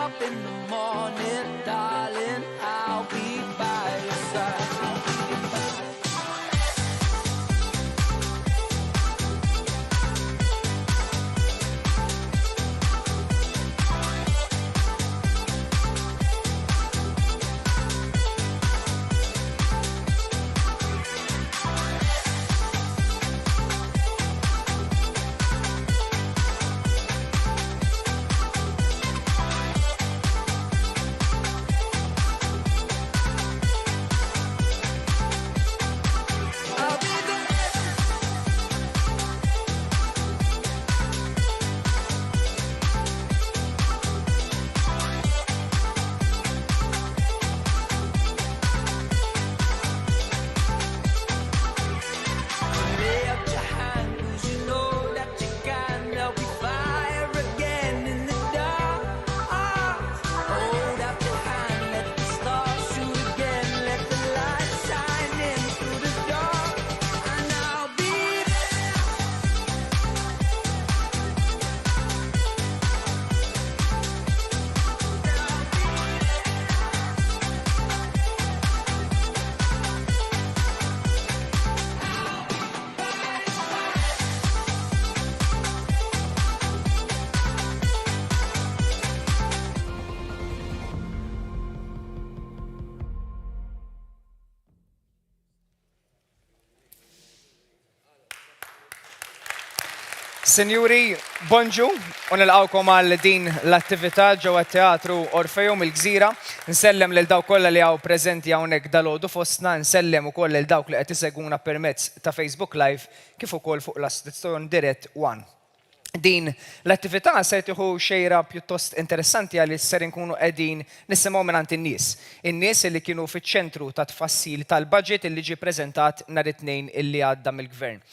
up in the morning, darling, I'll be by your side. Senjuri, bonġu, u nilqawkom għal din l-attività ġewwa teatru Orfeum il-Gżira. Nsellem lil dawk kollha li hawn preżenti hawnhekk dalgħodu fostna, nsellem ukoll lil dawk li qed isegwuna permezz ta' Facebook Live kif ukoll fuq l-Station Dirett One. Din l-attività se tieħu xejra pjuttost interessanti għal ser inkunu qegħdin nisimgħu mingħand in-nies. In-nies li kienu fiċ-ċentru ta' tfassil tal-budget illi ġie preżentat nhar it-tnejn illi għadda mill-Gvern.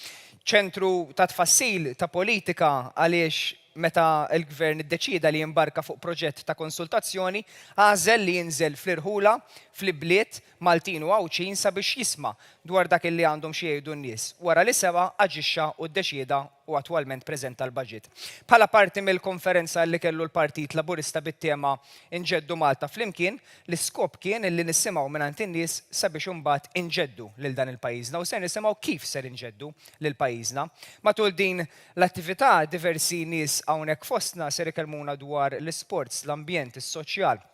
ċentru ta' tfassil ta' politika għaliex meta l-Gvern iddeċida li jimbarka fuq proġett ta' konsultazzjoni għażel li jinżel fl-irħula, fl-ibliet Maltin u Awċin sabiex jisma' dwar dak li għandhom xi jgħidu n-nies. Wara li seba' aġixxa u ddeċieda u attwalment preżenta l-baġit. Bħala parti mill-konferenza li kellu l-Partit Laburista bit-tema Inġeddu Malta flimkien, l-iskop kien illi nisimgħu mingħand in-nies sabiex imbagħad inġeddu lil dan il-pajjiżna u se nisimgħu kif ser inġeddu lil pajjiżna. Matul din l-attività diversi nies hawnhekk fostna ser ikellmuna dwar l-isports, l-ambjent, is-soċjal.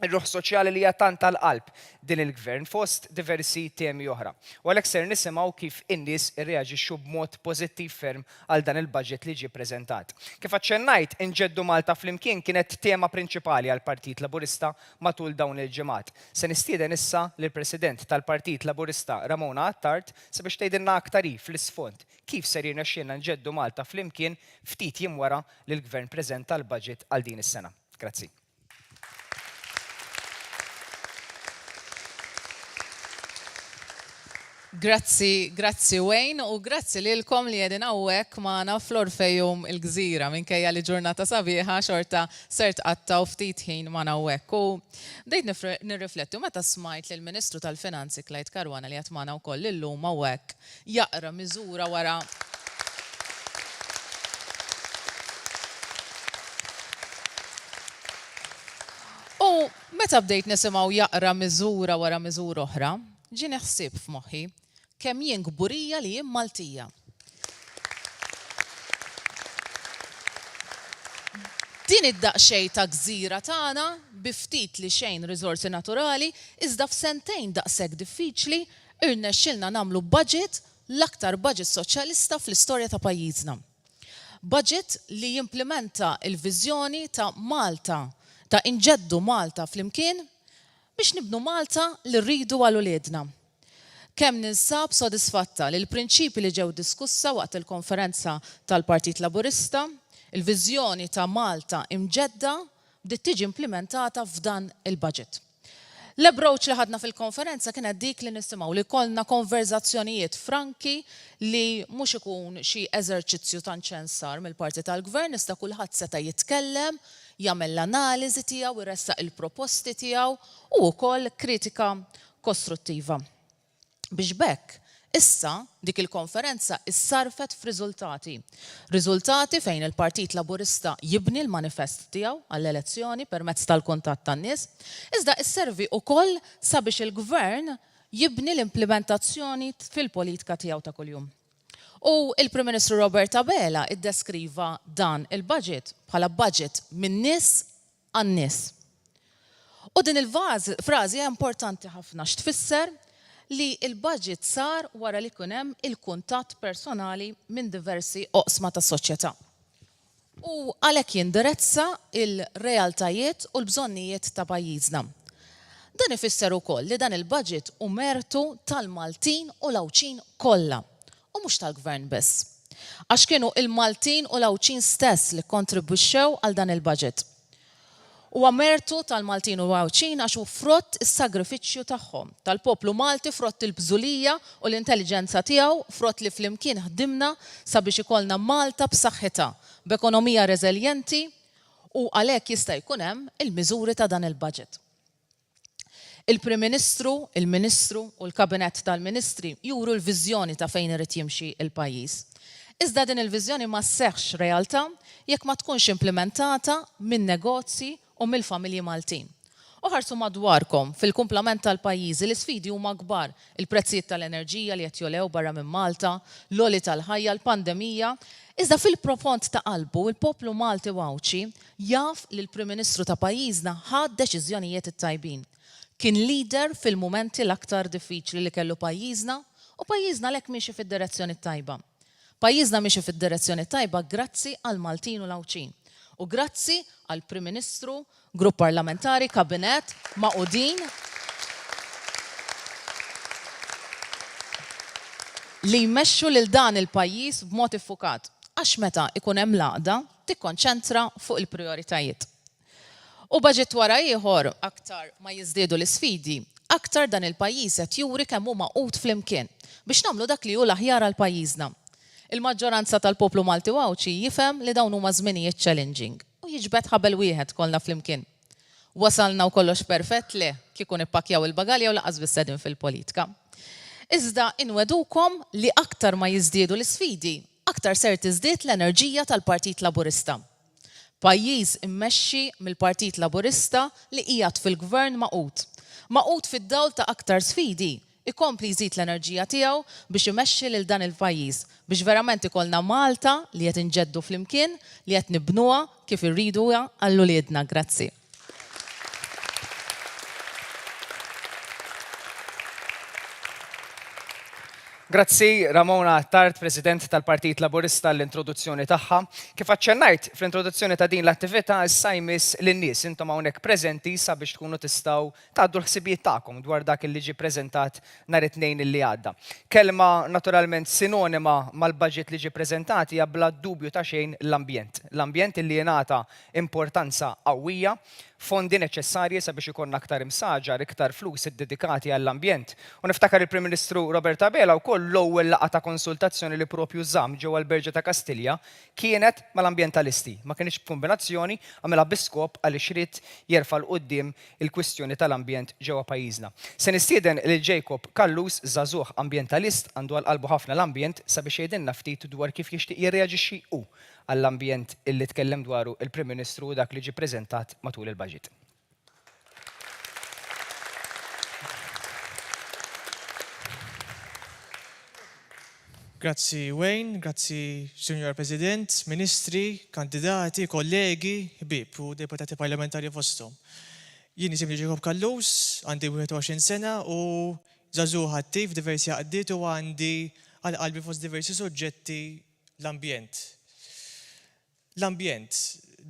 Ir-ruħ soċjali li hija tant tal-qalb din il-Gvern fost diversi temi oħra. U għalhekk ser nisimgħu kif in-nies irreaġixxu b'mod pożittiv ferm għal dan il-budget li ġie preżentat. Kif aċċennajt, Inġeddu Malta flimkien kienet tema prinċipali għall Partit Laburista matul dawn il-ġimgħat. Se nistieden issa lill-President tal-Partit Laburista Ramona Attard sabiex tgħidilna aktar fl-isfond kif ser jirnexxielna nġeddu Malta flimkien ftit jiem wara li l-Gvern preżenta l-budget għal din is-sena. Grazzi. Grazzi Wayne u grazzi lilkom li jedin hawnhekk magħna fl-Orfeum il-Gżira minkejja li ġurnata sabiħa xorta sert qattaw ftit ħin magħna hawnhekk. U bdejt nirriflettu meta smajt lill Ministru tal-Finanzi Clyde Caruana li qed magħna wkoll illum hawnhekk jaqra miżura wara U meta bdejt nisimgħu jaqra miżura wara miżura oħra, ġieni ħsieb f'moħħi kemm jien gburija li jien Maltija. Din id-daqsxejn ta' gżira tagħna bi ftit li xejn riżorsi naturali iżda f'sentejn daqshekk diffiċli irnexxilna nagħmlu budget l-aktar budget soċjalista fl-istorja ta' pajjiżna. Budget li jimplementa l-viżjoni ta' Malta, ta' inġeddu Malta flimkien biex nibnu Malta li rridu għal uliedna. Kemm ninsab sodisfatta li l-prinċipi li ġew diskussa waqt il-konferenza tal-Partit Laburista, il-viżjoni ta' Malta imġedda bdiet tiġi implementata f'dan il-budget. L-approach li ħadna fil-konferenza kienet dik li nisimgħu li kollna konverzazzjonijiet franki li mhux ikun xi eżerċizzju ta' nċensar mill-parti tal-Gvern, iżda kulħadd seta' jitkellem, jagħmel l-analiżi tiegħu, iressaq il-proposti tiegħu u wkoll kritika kostruttiva. Biex bekk Issa, dik il-konferenza issarfet f'riżultati. Riżultati fejn il-Partit Laburista jibni l-manifest tiegħu għall-elezzjoni permezz tal-kuntatt tan-nies, iżda isservi wkoll sabiex il-Gvern jibni l-implementazzjoni fil-politika tiegħu ta' kuljum. U il-Prim Ministru Robert Abela iddeskriva dan il-budget bħala budget min-nies għan-nies. U din il-frażi hija importanti ħafna x'tfisser li il-budget sar wara li kun hemm il-kuntatt personali minn diversi oqsma tas soċjetà. U għalhekk jindirezza il-realtajiet u l-bżonnijiet ta' pajjiżna. Dan ifisser ukoll li dan il-budget u mertu tal-Maltin u l-Awċin kollha, u mhux tal-Gvern biss. Għax kienu il-Maltin u l-Awċin stess li kontribwixxew għal dan il-budget. U għamertu tal-Maltin u Awċin għax u frott is-sagrifiċċju tagħhom, tal-poplu Malti frott il-bżulija u l-intelligenza tiegħu frott li flimkien ħdimna sabiex ikollna Malta b'saħħitha, b'ekonomija reżiljenti u għalhekk jista' jkun hemm il-miżuri ta' dan il-budget. Il-Prim Ministru, il-Ministru u l-Kabinett tal-Ministri juru l-viżjoni ta' fejn irid jimxi il-pajjiż. Iżda din il-viżjoni ma sseħħx realtà jekk ma tkunx implementata minn negozji u mill-familji Maltin. U ħarsu madwarkom fil-kumplament tal-pajjiżi l-isfidi huma kbar, il-prezzijiet tal-enerġija li qed jolew barra minn Malta, l-oli tal-ħajja, l-pandemija, iżda fil-profond ta' qalbu il-poplu Malti Wawċi jaf li l-Prim Ministru ta' pajjiżna ħad deċiżjonijiet it-tajbin. Kien leader fil-mumenti l-aktar diffiċli li kellu pajjiżna u pajjiżna lek miexi fid-direzzjoni tajba. Pajjiżna miexi fid-direzzjoni tajba grazzi għal Maltin u l-Awċin. U grazzi għal Prim Ministru, grupp parlamentari, kabinet, maqudin li jmexxu lil dan il-pajjiż b'mod iffukat. Għax meta ikun hemm laqda tikkonċentra fuq il-prijoritajiet. U baġit wara ieħor aktar ma jiżdiedu l-isfidi, aktar dan il-pajjiż qed juri kemm hu maqut flimkien biex nagħmlu dak li hu l-aħjar għal pajjiżna. Il-maġġoranza tal-poplu Malti Wawċi jifhem li dawn huma żminijiet challenging u jiġbed ħabel wieħed kollha flimkien. Wasalna u kollox perfett le kieku nippakjaw il-bagalja u laqas bis-sedin fil-politika. Iżda inwedukom li aktar ma jiżdiedu l-isfidi, aktar ser tiżdied l-enerġija tal-Partit Laburista. Pajjiż immexxi mill-Partit Laburista li qiegħed fil-Gvern maqut. Maqut fid-dawl ta' aktar sfidi, ikompli jżid l-enerġija tiegħu biex imexxi lil dan il-pajjiż, biex verament ikollna Malta li qed inġeddu flimkien, li qed nibnuha kif irriduha għall uliedna. Grazzi. Grazzi Ramona Tard, President tal-Partit Laburista l-introduzzjoni tagħha. Kif aċċennajt fl-introduzzjoni ta' din l-attività issa jmiss lin-nies intom hawnhekk preżenti sabiex tkunu tistgħu tgħaddu l-ħsibijiet tagħkom dwar dak li ġie preżentat nhar it-tnejn illi għadda. Kelma naturalment sinonima mal-baġġett li ġie preżentat hija bla dubju ta' xejn l-ambjent. L-ambjent illi jingħata importanza qawwija, fondi neċessarji sabiex ikun aktar imsaġar, iktar flus iddedikati għall-ambjent. U niftakar il-Prim Ministru Robert Abela wkoll l-ewwel laqgħa ta' konsultazzjoni li propju żamm ġewwa l-Berġa ta' Kastilja kienet mal-ambjentalisti. Ma kienx b'kombinazzjoni għamilha biskop għaliex irid jerfa' l quddiem il-kwistjoni tal-ambjent ġewwa pajjiżna. Se nistieden lil Jacob Kallus żagħżugħ ambjentalist għandu għal qalbu ħafna l-ambjent sabiex jgħidilna ftit dwar kif jixtieq jirreaġixxi hu għall-ambjent illi tkellem dwaru il-Prim Ministru u dak li ġie preżentat matul il-baġit. Grazzi Wayne, grazzi Senior President, Ministri, kandidati, kollegi, ħbieb u deputati parlamentari fosthom. Jien isimni Jacob Kallus, għandi 21 sena u żagħżugħ attiv diversi għaddiet u għandi għal qalbi fost diversi suġġetti l-ambjent. L-ambjent,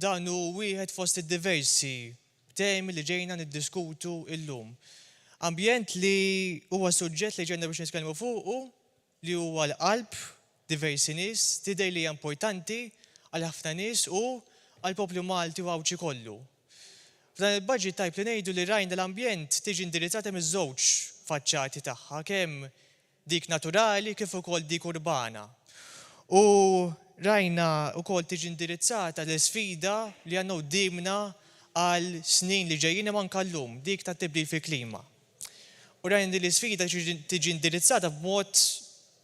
dan hu wieħed fost id-diversi temi li ġejna niddiskutu illum. Ambjent li huwa suġġett li ġejna biex nitkellmu fuqu, li huwa l-qalb diversi nies, tidher li hija importanti għal ħafna nies u għal poplu Malti Wawċi kollu. F'dan il-budget tajb li ngħidu li rajna l-ambjent tiġi indirizzata miż-żewġ faċċati tagħha, kemm dik naturali kif ukoll dik urbana. U rajna wkoll tiġi indirizzata l-sfida li għandna qudiemna għal snin li ġejjin anke llum, dik ta' tibdil fil-klima. U rajna li l-sfida tiġi indirizzata b'mod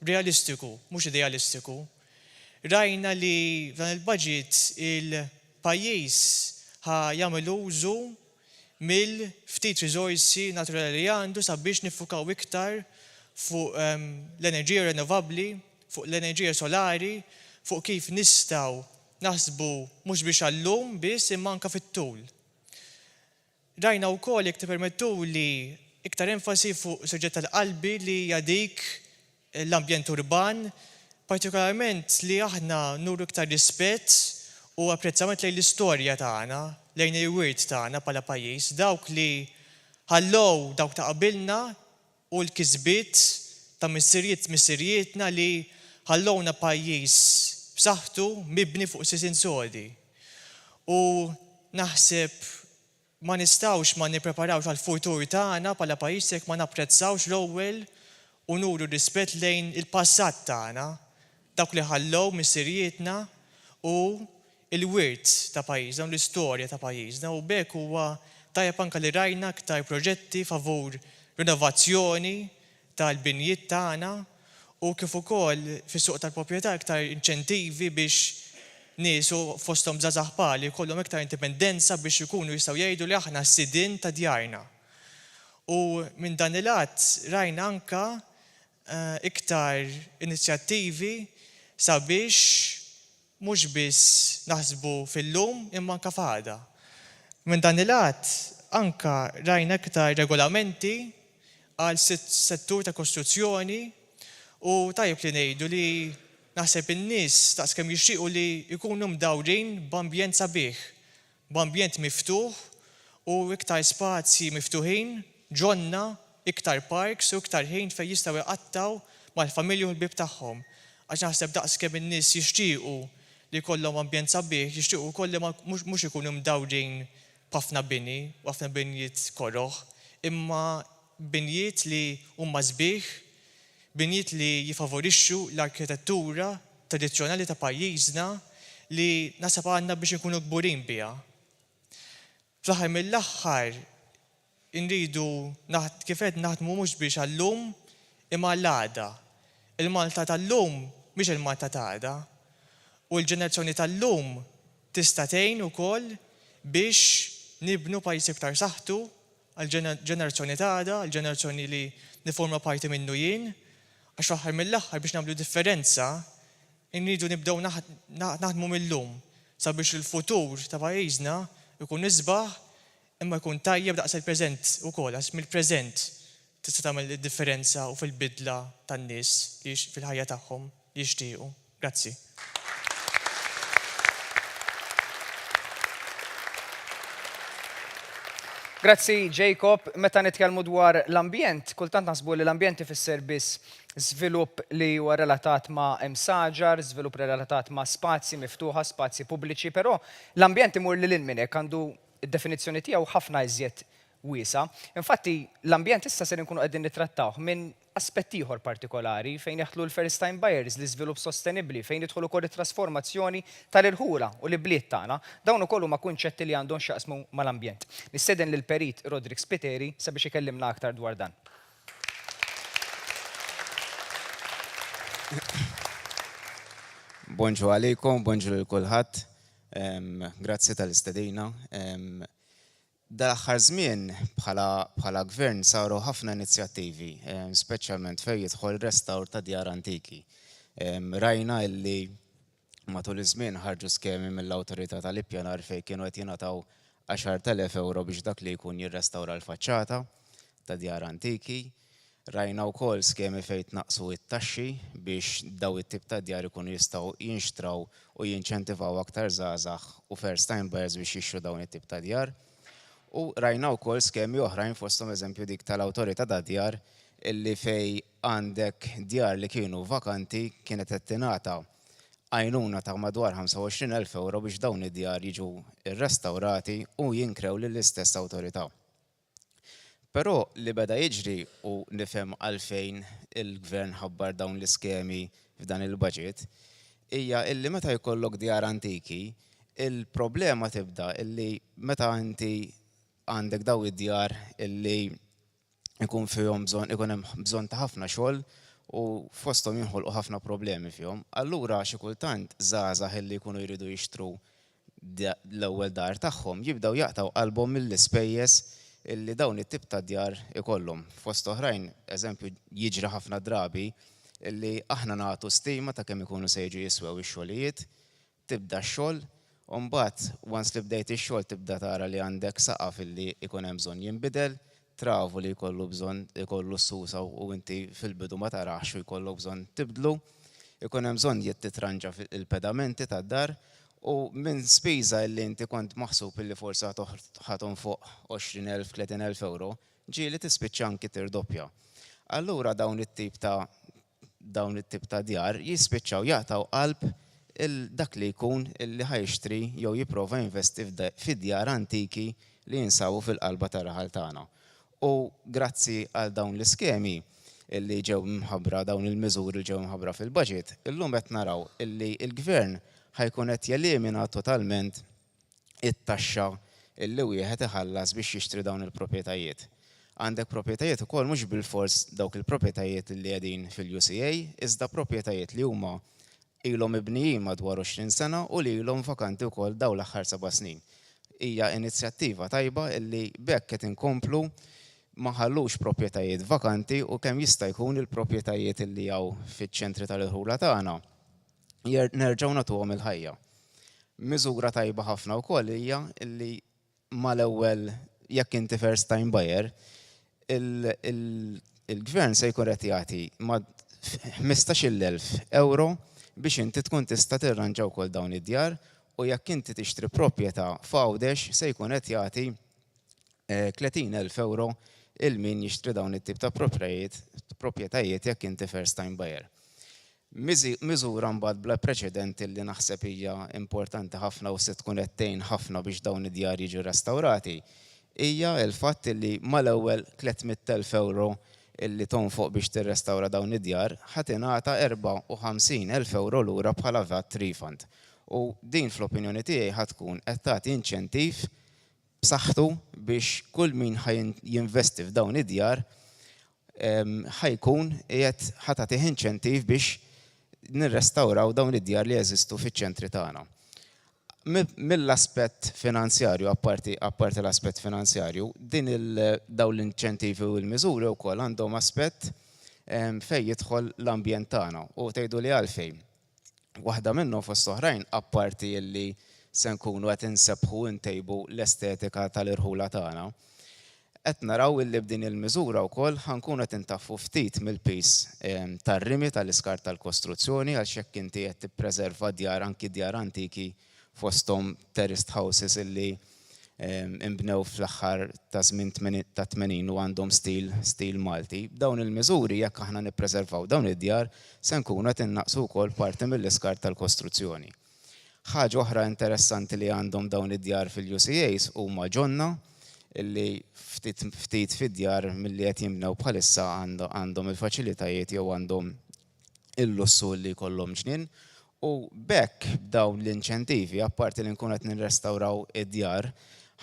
realistiku, mhux idealistiku. Rajna li f'dan il-budget il-pajjiż ħa jagħmel użu mill-ftit riżorsi naturali li għandu sabiex nifukaw iktar fuq l-enerġija rinnovabbli, fuq l-enerġija solari, fuq kif nistgħu naħsbu mhux biex għallum biss imma anke fit-tul. Rajna wkoll jekk tippermettu li iktar enfasi fuq suġġett tal-qalbi li hija dik l-ambjent urban, partikolarment li aħna nuru iktar rispett u apprezzament lejn l-istorja tagħna, lejn il-wirt tagħna bħala pajjiż, dawk li ħallow dawk ta' qabilna u l-kisbiet ta' missirietna li ħallowna pajjiż b'saħħtu mibni fuq sisin sodi. U naħseb ma nistgħux ma nippreparawx għall-futur tagħna bħala pajjiż jekk ma napprezzawx l-ewwel u nuru rispett lejn il-passat tagħna, dawk li ħallow missirietna u il-wirt ta' pajjiżna u l-istorja ta' pajjiżna u bekk huwa tajjeb anke li rajna aktar proġetti favur rinnovazzjoni tal-binjiet tagħna u kif ukoll fis-suq tal-proprjetà iktar inċentivi biex niesu fosthom żgħażagħ bħali jkollhom iktar indipendenza biex ikunu jistgħu jgħidu li aħna s-sidin ta' djarna. U minn dan il-att rajna anke iktar inizjattivi sabiex mhux biss naħsbu fil-lum imma anke f'għada. Minn dan il-att anke rajna iktar regolamenti għal settur ta' kostruzzjoni u tajjeb li ngħidu li naħseb in-nies daqskemm jixtiequ li jkunu mdawrin b'ambjent sabiħ, b'ambjent miftuħ u iktar spazji miftuħin, ġonna, iktar parks u iktar ħin fejn jistgħu jqattaw mal-familja u l-bib tagħhom. Għax naħseb daqskemm in-nies jixtiequ li jkollhom ambjent sabiħ, jixtiequ wkoll mhux ikunu mdawrin b'ħafna bini u ħafna binjiet koroħ, imma binjiet li huma sbieħ, binjiet li jifavorixxu l-arkitettura tradizzjonali ta' pajjiżna li nasab għandna biex inkunu kburin biha. Fl-aħħar mill-aħħar inridu kif qed naħdmu mhux biex għallum imma għall-għada. Il-Malta tal-lum mhix il-Malta ta' għada. U l-ġenerazzjoni tal-lum tista' tgħin ukoll biex nibnu pajjiż iktar saħħtu għall-ġenerazzjoni ta' għada, għall-ġenerazzjoni li niforma parti minnu jien, għax aħħar mill-aħħar biex nagħmlu differenza, inridu nibdew naħdmu mill-lum sabiex il-futur ta' pajjiżna ikun isbaħ imma jkun tajjeb daqs il-preżent ukoll, għax mill-preżent tista' tagħmel id-differenza u fil-bidla tan-nies li fil-ħajja tagħhom li jixtiequ. Grazzi. Grazzi, Jacob. Meta nitkellmu dwar l-ambjent, kultant naħsbu li l-ambjent ifisser biss żvilupp li huwa relatat ma' imsaġar, żvilupp relatat ma' spazji miftuħa, spazji pubbliċi, però l-ambjent imur lil minn hekk għandu id-definizzjoni tiegħu ħafna iżjed wiesa. Infatti, l-ambjent issa se nkunu qegħdin nittrattawh minn aspett ieħor partikolari fejn jaħdlu l-first time buyers, l-iżvilupp sostenibbli, fejn jidħlu wkoll it-trasformazzjoni tal-irħula u l-ibliet tagħna. Dawn ukoll huma kunċetti li għandhom x'jaqsmu mal-ambjent. Nisteden lil Perit Rodrik Spiteri sabiex ikellimna aktar dwar dan. Bonġu għalikom, bonġu lil kulħadd. Grazzi tal-istedina. Dal-aħħar żmien bħala gvern saru ħafna inizjattivi, speċjalment fejn jidħol restawr ta' djar antiki. Rajna illi matul iż-żmien ħarġu skemi mill-awtorità tal-ippjanar fejn kienu qed jingħataw 10,000 euro biex dak li jkun jirrestawra l-faċċata ta' djar antiki. Rajna wkoll skemi fejn tnaqsu it-taxxi biex daw it-tip ta' djar ikunu jistgħu jinxtraw u jinċentivaw aktar żgħażagħ u first time buyers biex jixtru dawn it-tip ta' djar. U rajna wkoll skemi oħrajn fosthom eżempju dik tal-awtorità ta' djar illi fej għandek djar li kienu vakanti kienet qed tingħata għajnuna ta' madwar 25,000 euro biex dawn id-djar jiġu rrestawrati u jinkrew lill-istess awtorità. Però li beda jiġri u nifhem għalfejn il-gvern ħabbar dawn l-iskemi f'dan il-budget hija illi meta jkollok djar antiki, il-problema tibda illi meta inti għandek daw id-djar illi ikun fihom ikun hemm bżonn ta' ħafna xogħol u fosthom jinħolqu ħafna problemi fihom. Allura xi kultant żgħażagħ illi jkunu jridu jixtru l-ewwel dar tagħhom jibdew jaqtaw qalbhom mill-ispejjeż illi dawn it-tip ta' djar ikollhom. Fost oħrajn, eżempju, jiġri ħafna drabi illi aħna nagħtu stima ta' kemm ikunu se jiġu jiswew ix-xogħlijiet, tibda x-xogħol, u mbagħad once li bdejt ix-xogħol tibda tara li għandek saqaf illi ikun hemm bżonn jinbidel, travu li jkollu bżonn ikollu s-susa u inti fil-bidu ma tarax u jkollu bżonn tibdlu, ikun hemm bżonn jittitranġa il-pedamenti tad-dar. U minn spiża li inti kont maħsub illi forsi ħaton fuq 20,000-30,000 euro, ġieli tispiċċa anki tirdoppja. Allura dawn it-tip ta' djar jispiċċaw jaqtaw qalb dak li jkun illi ħajxtri jew jipprova investi fid-djar antiki li jinsabu fil-qalba tar-raħal tagħna. U grazzi għal dawn l-iskemi illi ġew mħabbra dawn il-miżuri li ġew mħabbra fil-budget, illum qed naraw illi l-gvern ħajkun qed jelimina totalment it-taxxa illi wieħed iħallas biex jixtri dawn il-proprjetajiet. Għandek proprjetajiet ukoll mhux bil-fors dawk il-proprjetajiet li qegħdin fil-UCA, iżda proprjetajiet li huma ilhom mibnijin madwar 20 sena u li ilhom vakanti wkoll dawn l-aħħar 7 snin. Hija inizjattiva tajba illi bekk qed inkomplu ma ħallux proprjetajiet vakanti u kemm jista' jkun il-proprjetajiet illi hawn fiċ-ċentri tal-irħula tagħna nerġgħu nagħtuhom il-ħajja. Miżura tajba ħafna wkoll hija li mal-ewwel jekk inti first time buyer, il-gvern se jkun qed jagħti ma' 15,000 euro biex inti tkun tista' tirranġa wkoll dawn id-djar u jekk inti tixtri proprjetà f'għawdex se jkun qed jagħti 30,000 euro il-min jixtri dawn it-tip ta' proprjetajiet jekk inti first time buyer. Miżura mbagħad bla preċedent li naħseb hija importanti ħafna u se tkun qed tgħin ħafna biex dawn id-djar jiġu restawrati hija l-fatt li mal-ewwel 300,000 euro illi tonfoq biex tirrestawra dawn id-djar ħadd ingħata 54,000 euro lura bħala VAT refund. U din fl-opinjoni tiegħi ħadd tkun qed tagħti inċentiv b'saħħtu biex kull min jinvesti f'dawn id-djar ħajkun qiegħed ħatagħtih inċentiv biex nirrestawraw dawn id-djar li jeżistu fiċ-ċentri tagħna. Mill-aspett finanzjarju, apparti l-aspett finanzjarju, dawn l-inċentivi u l-miżuri wkoll għandhom aspett fejn jidħol l-ambjent tagħna u tgħidu li għalfejn. Waħda minnhom fost oħrajn apparti li se nkunu qed insebħu ntejbu l-estetika tal-irħula tagħna. Qed naraw illi b'din il-miżura wkoll ħankun qed intaffu ftit mill-pis tar-rimi tal-iskart tal-kostruzzjoni għal xekk inti qed tippreserva djar anki djar antiki fosthom terraced houses illi imbnew fl-aħħar ta' żmien ta' 80 u għandhom stil Malti. Dawn il-miżuri jekk aħna nippreservaw dawn id-djar se nkunu qed innaqsu wkoll parti mill-iskart tal-kostruzzjoni. Ħaġa oħra interessanti li għandhom dawn id-djar fil-UCAs huma ġonna illi ftit fid-djar milli qed jimnew bħalissa għandhom il-faċilitajiet jew għandhom il-lussu li jkollhom ġnien u bekk dawn l-inċentivi apparti li nkun qed nirrestawraw id-djar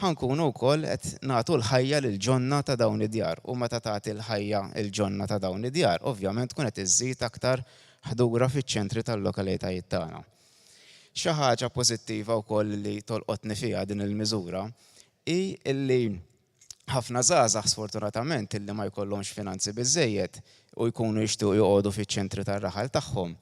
ħankunu wkoll qed nagħtu l-ħajja lil ġonna ta' dawn id-djar u meta tagħti l-ħajja l-ġonna ta' dawn id-djar ovvjament tkun qed iżżid aktar ħdura fiċ-ċentri tal-lokalitajiet tagħna. Xi ħaġa pożittiva wkoll li tolqotni fiha din il-miżura hi illi ħafna żgħażagħ sfortunatament illi ma jkollhomx finanzi biżżejjed u jkunu jixtiequ joqogħdu fiċ-ċentri tar-raħal tagħhom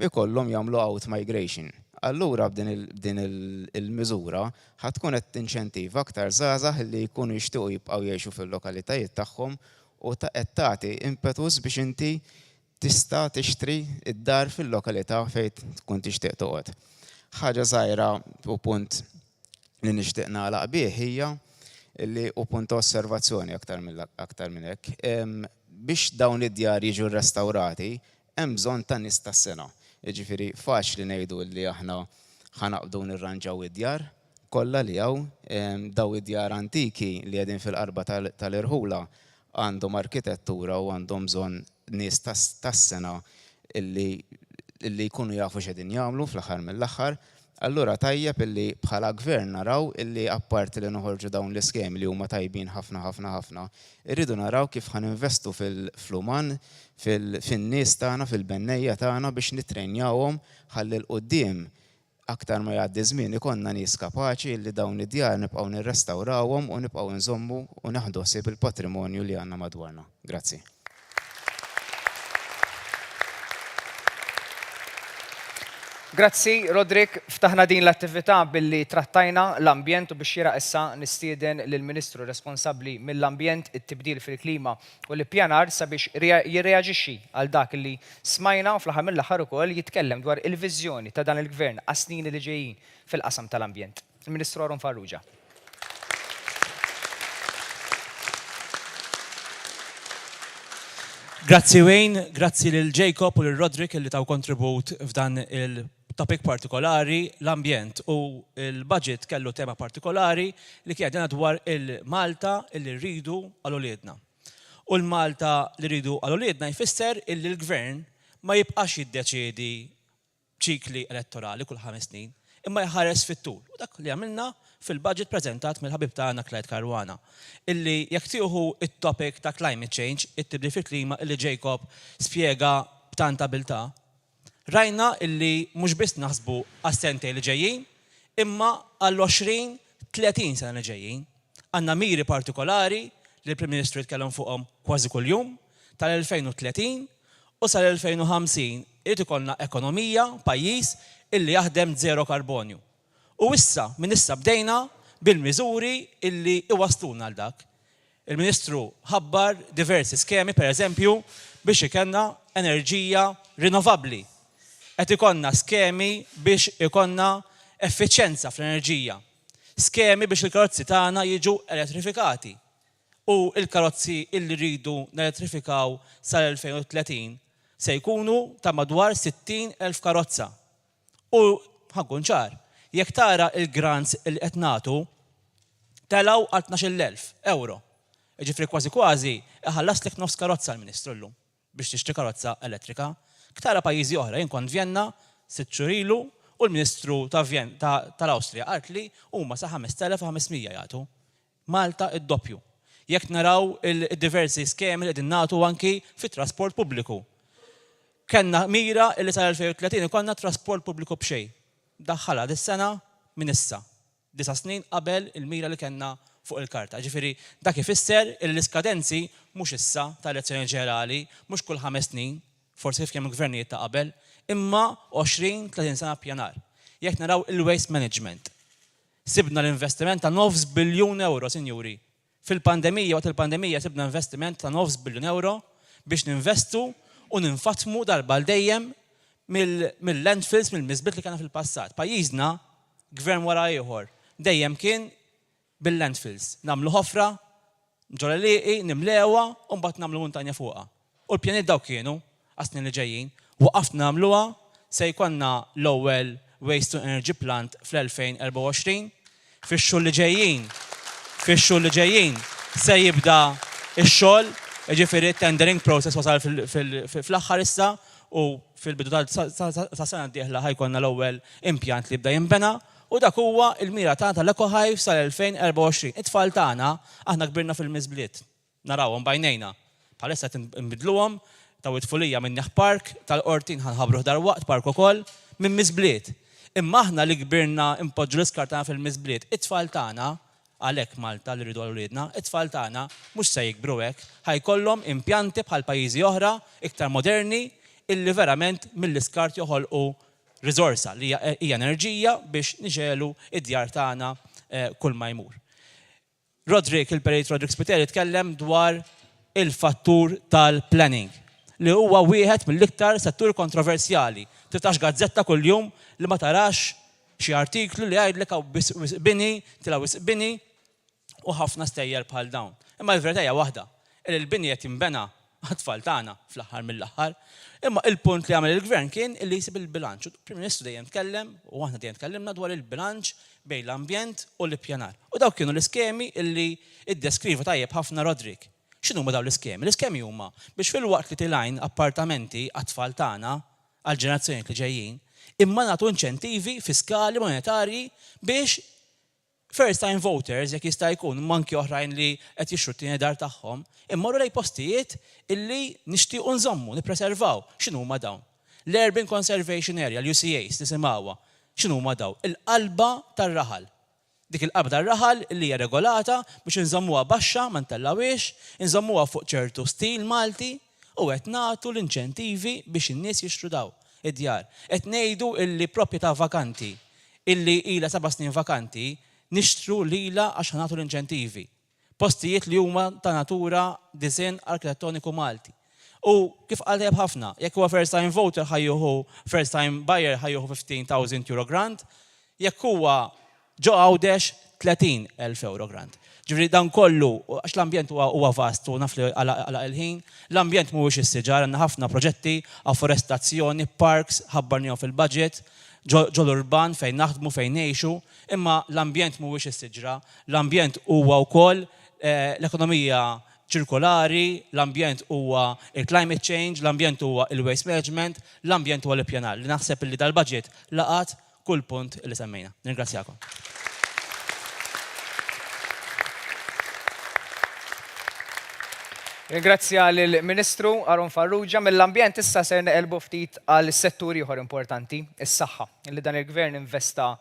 ikollhom jagħmlu out migration. Allura b'din il-miżura ħadd tkun qed tinċentiva aktar żgħażagħ illi jkunu jixtiequ jibqgħu jgħixu fil-lokalitajiet tagħhom u qed tagħti impetus biex inti tista' tixtri id-dar fil-lokalità fejn tkun tixtieq toqgħod. Ħaġa żgħira u punt li nixtieq nagħlaq bih hija li u punt osservazzjoni aktar minn hekk. Biex dawn id-djar jiġu rrestawrati hemm bżonn ta' nies tas-sena. Jiġifieri faċli ngħidu li aħna ħanaqbdu nirranġaw id-djar kollha li hawn daw id-djar antiki li qegħdin fil-qarba tal-irħula għandhom arkitettura u għandhom bżonn nies tas-sena illi jkunu jafu x'qegħdin jagħmlu fl-aħħar mill-aħħar. Allura tajjeb illi bħala gvern naraw illi apparti li noħorġu dawn l-iskemi li huma tajbin ħafna, irridu naraw kif ħaninvestu fil-fluman, fin-nies tagħna, fil-bennejja tagħna biex nitrenjawhom ħalli l-qudiem aktar ma jgħaddi żmien ikonna nies kapaċi li dawn id-djar nibqgħu nirrestawrawhom u nibqgħu nżommu u naħdu ħsieb il-patrimonju li għandna madwarna. Grazzi. Grazzi, Rodrik, ftaħna din l-attività billi trattajna l-ambjent u biex jira issa nistieden lill-Ministru responsabbli mill-ambjent, it-tibdil fil-klima u l-ippjanar sabiex jirreaġixxi għal dak li smajna u fl-aħħar mill-aħħar ukoll jitkellem dwar il-viżjoni ta' dan il-Gvern għas-snin li ġejjin fil-qasam tal-ambjent. Il-Ministru Harun Farrugia. Grazzi Wayne, grazzi lil Jacob u lil Rodrik li taw kontribut f'dan il-topic partikolari, l-ambjent u il-budget kellu tema partikolari li kien dwar il-Malta li rridu għal-uliedna. U l-Malta li rridu għal-uliedna jfisser illi l-gvern ma jibqax jiddeċiedi ċikli elettorali kull 5 snin, imma jħares fit-tul. U dak li għamilna fil-budget prezentat mill-ħabib tagħna Clyde Caruana, illi jekk tieħu it-topic ta' climate change, it-tibdil fil-klima illi Jacob spjega b'tant abilità, rajna illi mhux biss naħsbu għas-sentej li ġejjin, imma għall-20-30 sena li ġejjin. Għandna miri partikolari li l-Prim Ministru jitkellem fuqhom kważi kuljum tal-2030 u sal-2050 irid ikollna ekonomija, pajjiż illi jaħdem zero karbonju. U issa, minn issa bdejna bil-miżuri illi iwasluna għal dak. Il-Ministru ħabbar diversi skemi, per eżempju, biex ikenna enerġija rinnovabbli. Qed ikonna skemi biex ikonna effiċjenza fl-enerġija. Skemi biex il-karozzi tagħna jiġu elettrifikati. U il-karozzi illi rridu nelettrifikaw sal-2030 se jkunu ta' madwar 60,000 karozza. U ħankun ċar, jekk tara il-grants il qed nagħtu telgħu għal 12,000 euro. Ġifri kważi iħallaslek nofs karozza l-Ministru llum biex tixtri karozza elettrika. Ktara pajjiżi oħra, jien kont Vjenna 6 xhur ilu u l-Ministru tal-Awstrija qalt li huma sa 5,500 jagħtu. Malta id-doppju. Jekk naraw il-diversi skemi li qegħdin nagħtu anki fit-trasport pubbliku. Kenna mira illi sal-2030 ikollna trasport pubbliku b'xejn. Daħħala dis-sena minn issa. 9 snin qabel il-mira li kellna fuq il-karta. Ġifieri dak ifisser l-iskadenzi mhux issa tal-elezzjoni ġenerali, mhux kull 5 snin, forsi kif kemm il-gvernijiet ta' qabel, imma 20-30 sena pjanar. Jekk naraw il-waste management. Sibna l-investiment ta' 9 biljun euro, sinjuri. Fil-pandemija, waqt il-pandemija sibna investiment ta' 9 biljun euro biex ninvestu u ninfatmu darba l-dejjem mill-landfills, mill-miżbit li kena fil-passat. Pajjiżna, gvern wara ieħor, dejjem kien bil-landfills. Namlu ħofra, ġola liqi, nimlewa, u mbagħad nagħmlu muntanja fuqha. U l-pjaniet daw kienu, għas-snin li ġejjin, waqafna nagħmluha se jkollna l-ewwel waste to energy plant fl-2024. Fix-xhur li ġejjin se jibda x-xogħol, ġifieri tendering process wasal fl-aħħar issa u fil-bidu ta' sena d-dieħla ħajkonna l-ewwel impjant li bda jinbena u dak huwa l-mira tagħna tal-Eco Hive sal-2024. It-tfal tagħna aħna kbirna fil-miżbliet. Narawhom bajnejna. Bħalissa tinbidluhom taw it-tfulija minn Neħ Park, tal-Qortin ħanħabruh darwaqt park ukoll minn miżbliet. Imma aħna li kbirna impoġġu l-iskar tagħna fil-miżbliet. It-tfal tagħna għalhekk Malta li rridu għal-uliedna, it-tfal tagħna mhux se jikbru hekk, ħajkollhom impjanti bħal pajjiżi oħra iktar moderni illi verament mill-iskart joħolqu riżorsa li hija enerġija biex niġelu id-djar tagħna kull ma jmur. Rodrik, il-Perit Rodrik Spiteri tkellem dwar il-fattur tal-planning li huwa wieħed mill-iktar settur kontroversjali. Titax gazzetta kuljum li ma tarax xi artiklu li jgħidlek hawn bini, tilgħu bini u ħafna stejjer bħal dawn. Imma l-verità hija waħda, il-bini qed jinbena għat-tfal tagħna fl-aħħar mill-aħħar. Imma il-punt li għamel il-gvern kien li jsib il-bilanċ. Il-Prim Ministru dejjem tkellem u aħna dejjem tkellimna dwar il-bilanċ bejn l-ambjent u l-ippjanar. U dawk kienu l-iskemi illi iddeskrivu tajjeb ħafna Rodrik. X'inhu huma dawn l-iskemi? L-iskemi huma biex fil-waqt li tilgħin appartamenti għat-tfal tagħna għall-ġenerazzjoni li ġejjin, imma nagħtu inċentivi fiskali monetarji biex first time voters jekk jista' jkun manki oħrajn li qed jixtru t-tieni dar tagħhom, immorru lejn postijiet illi nixtiequ nżommu, nippreservaw. X'inhu huma dawn? L-Urban Conservation Area, l-UCAs nisimgħuha. X'inhu huma dawn? Il-qalba tar-raħal. Dik il-qalba tar-raħal li hija regolata biex inżommuha baxxa ma ntellawiex, inżommuha fuq ċertu stil Malti u qed nagħtu l-inċentivi biex in-nies jixtru daw id-djar. Qed ngħidu illi proprjetà vakanti illi ilha 7 snin vakanti nixtru lila għax nagħtu l-inċentivi. Postijiet li huma ta' natura disinn arkitettoniku Malti. U kif qaleb ħafna, jekk huwa first time voter ħajjuhu first time buyer ħajjuhu 15,000 euro grant, jekk huwa ġo Għawdex 30,000 euro grant. Ġifri dan kollu, għax l-ambjent huwa vast u naf li għala il-ħin, l-ambjent mhuwiex is-siġar, għandna ħafna proġetti, afforestazzjoni, parks, ħabbarnihom fil-budget, ġo l-urban fejn naħdmu fejn ngħixu, imma l-ambjent mhuwiex is-siġra, l-ambjent huwa wkoll l-ekonomija ċirkolari, l-ambjent huwa il-climate change, l-ambjent huwa il-waste management, l-ambjent huwa l-ippjanar. Li naħseb li dal-budget laqat kull punt li semmejna. Ningrazzjakom. Ringrazzja lill-Ministru Aron Farrugia. Mill-ambjent issa ser neqelbu ftit għal setturi ieħor importanti, is-saħħa, li dan il-Gvern investa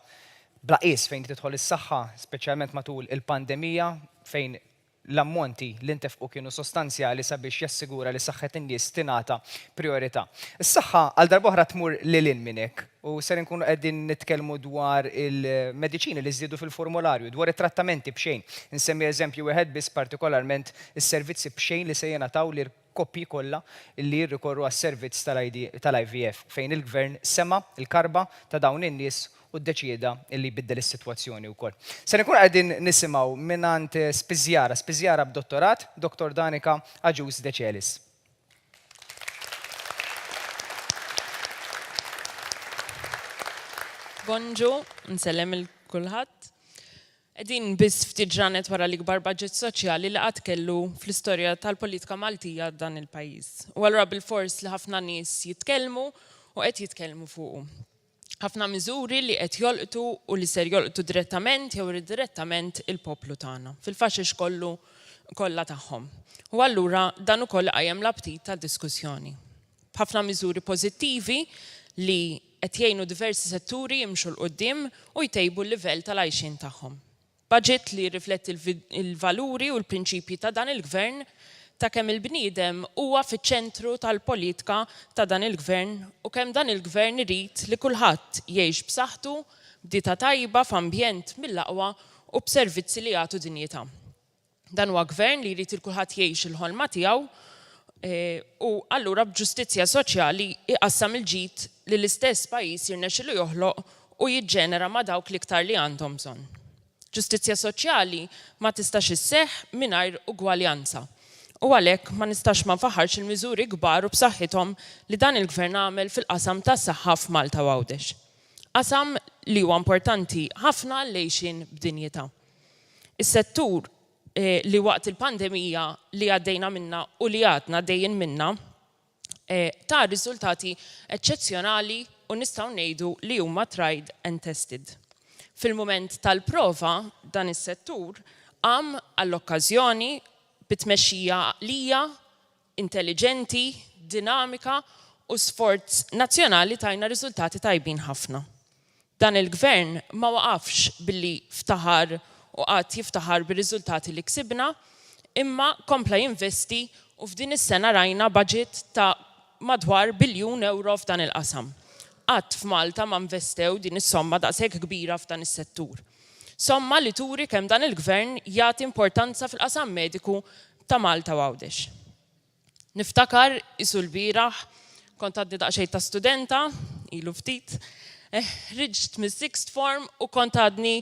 bla qies fejn tidħol is-saħħa, speċjalment matul il-pandemija fejn l-ammonti li ntefqu kienu sostanzjali sabiex jassigura li saħħet in-nies tingħata priorità. Is-saħħa għal darb'oħra tmur lil minn hekk u ser inkunu qegħdin nitkellmu dwar il-mediċini li żdiedu fil-formularju, dwar it-trattamenti b'xejn. Insemmi eżempju wieħed biss partikolarment is-servizzi b'xejn li se jingħataw lil koppji kollha li jirrikorru għas-servizz tal-IVF fejn il-Gvern sema' il-karba ta' dawn in-nies u ddeċieda li jbiddel is-sitwazzjoni wkoll. Se nkun qegħdin nisimgħu mingħand spiżjara b'dottorat, Dr. Danica Aġus De Celis. Bonġu, nsellem il-kulħadd. Qegħdin biss ftit ġranet wara l-ikbar budget soċjali li qatt kellu fl-istorja tal-politika Maltija dan il-pajjiż. U allura bil-fors li ħafna nies jitkellmu u qed jitkellmu fuqu. Ħafna miżuri li qed jolqtu u li ser jolqtu direttament jew indirettament il-poplu tagħna fil-faxix kollu kollha tagħhom. U allura dan ukoll qajjem l-aptit tad-diskussjoni. Ħafna miżuri pożittivi li qed jgħinu diversi setturi jimxu l qudiem u jtejbu l-livell tal-għajxin tagħhom. Budget li rifletti il-valuri u l-prinċipji ta' dan il-Gvern ta' kemm il-bniedem huwa fiċ-ċentru tal-politika ta' dan il-Gvern u kemm dan il-Gvern irid li kulħadd jgħix b'saħħtu, b'dieta tajba f'ambjent mill-aqwa u b'servizzi li jagħtu dinjità. Dan huwa Gvern li jrid il kulħadd jgħix il-ħolma tiegħu u allura b'ġustizzja soċjali iqassam il-ġid li l-istess pajjiż jirnexxielu joħloq u jiġġenera ma' dawk l-iktar li għandhom bżonn. Ġustizzja soċjali ma tistax isseħħ mingħajr ugwaljanza. U għalhekk ma nistax ma nfaħħarx il-miżuri kbar u b'saħħithom li dan il-Gvern għamel fil-qasam tas-saħħa f'Malta u Għawdex. Qasam li huwa importanti ħafna lejxin b'dinjità. Is-settur li waqt il-pandemija li għaddejna minna u li għadna dejjin minna ta' riżultati eċċezzjonali u nistgħu ngħidu li huma tried and tested. Fil-mument tal-prova dan is-settur għam għall-okkażjoni bit-tmexxija għaqlija, intelligenti, dinamika u sforz nazzjonali tajna riżultati tajbin ħafna. Dan il-Gvern ma waqafx billi ftaħar u qatt jiftaħar bir-riżultati li ksibna, imma kompla jinvesti u f'din is-sena rajna budget ta' madwar €1 biljun f'dan il-qasam. Qatt f'Malta ma investew din is-somma daqshekk kbira f'dan is-settur. Somma li turi kemm dan il-Gvern jagħti importanza fil-qasam mediku ta' Malta u Għawdex. Niftakar isu l-bieraħ kont għaddi daqsxejn ta' studenta, ilu ftit, ħriġt mis-sixth form u kont għadni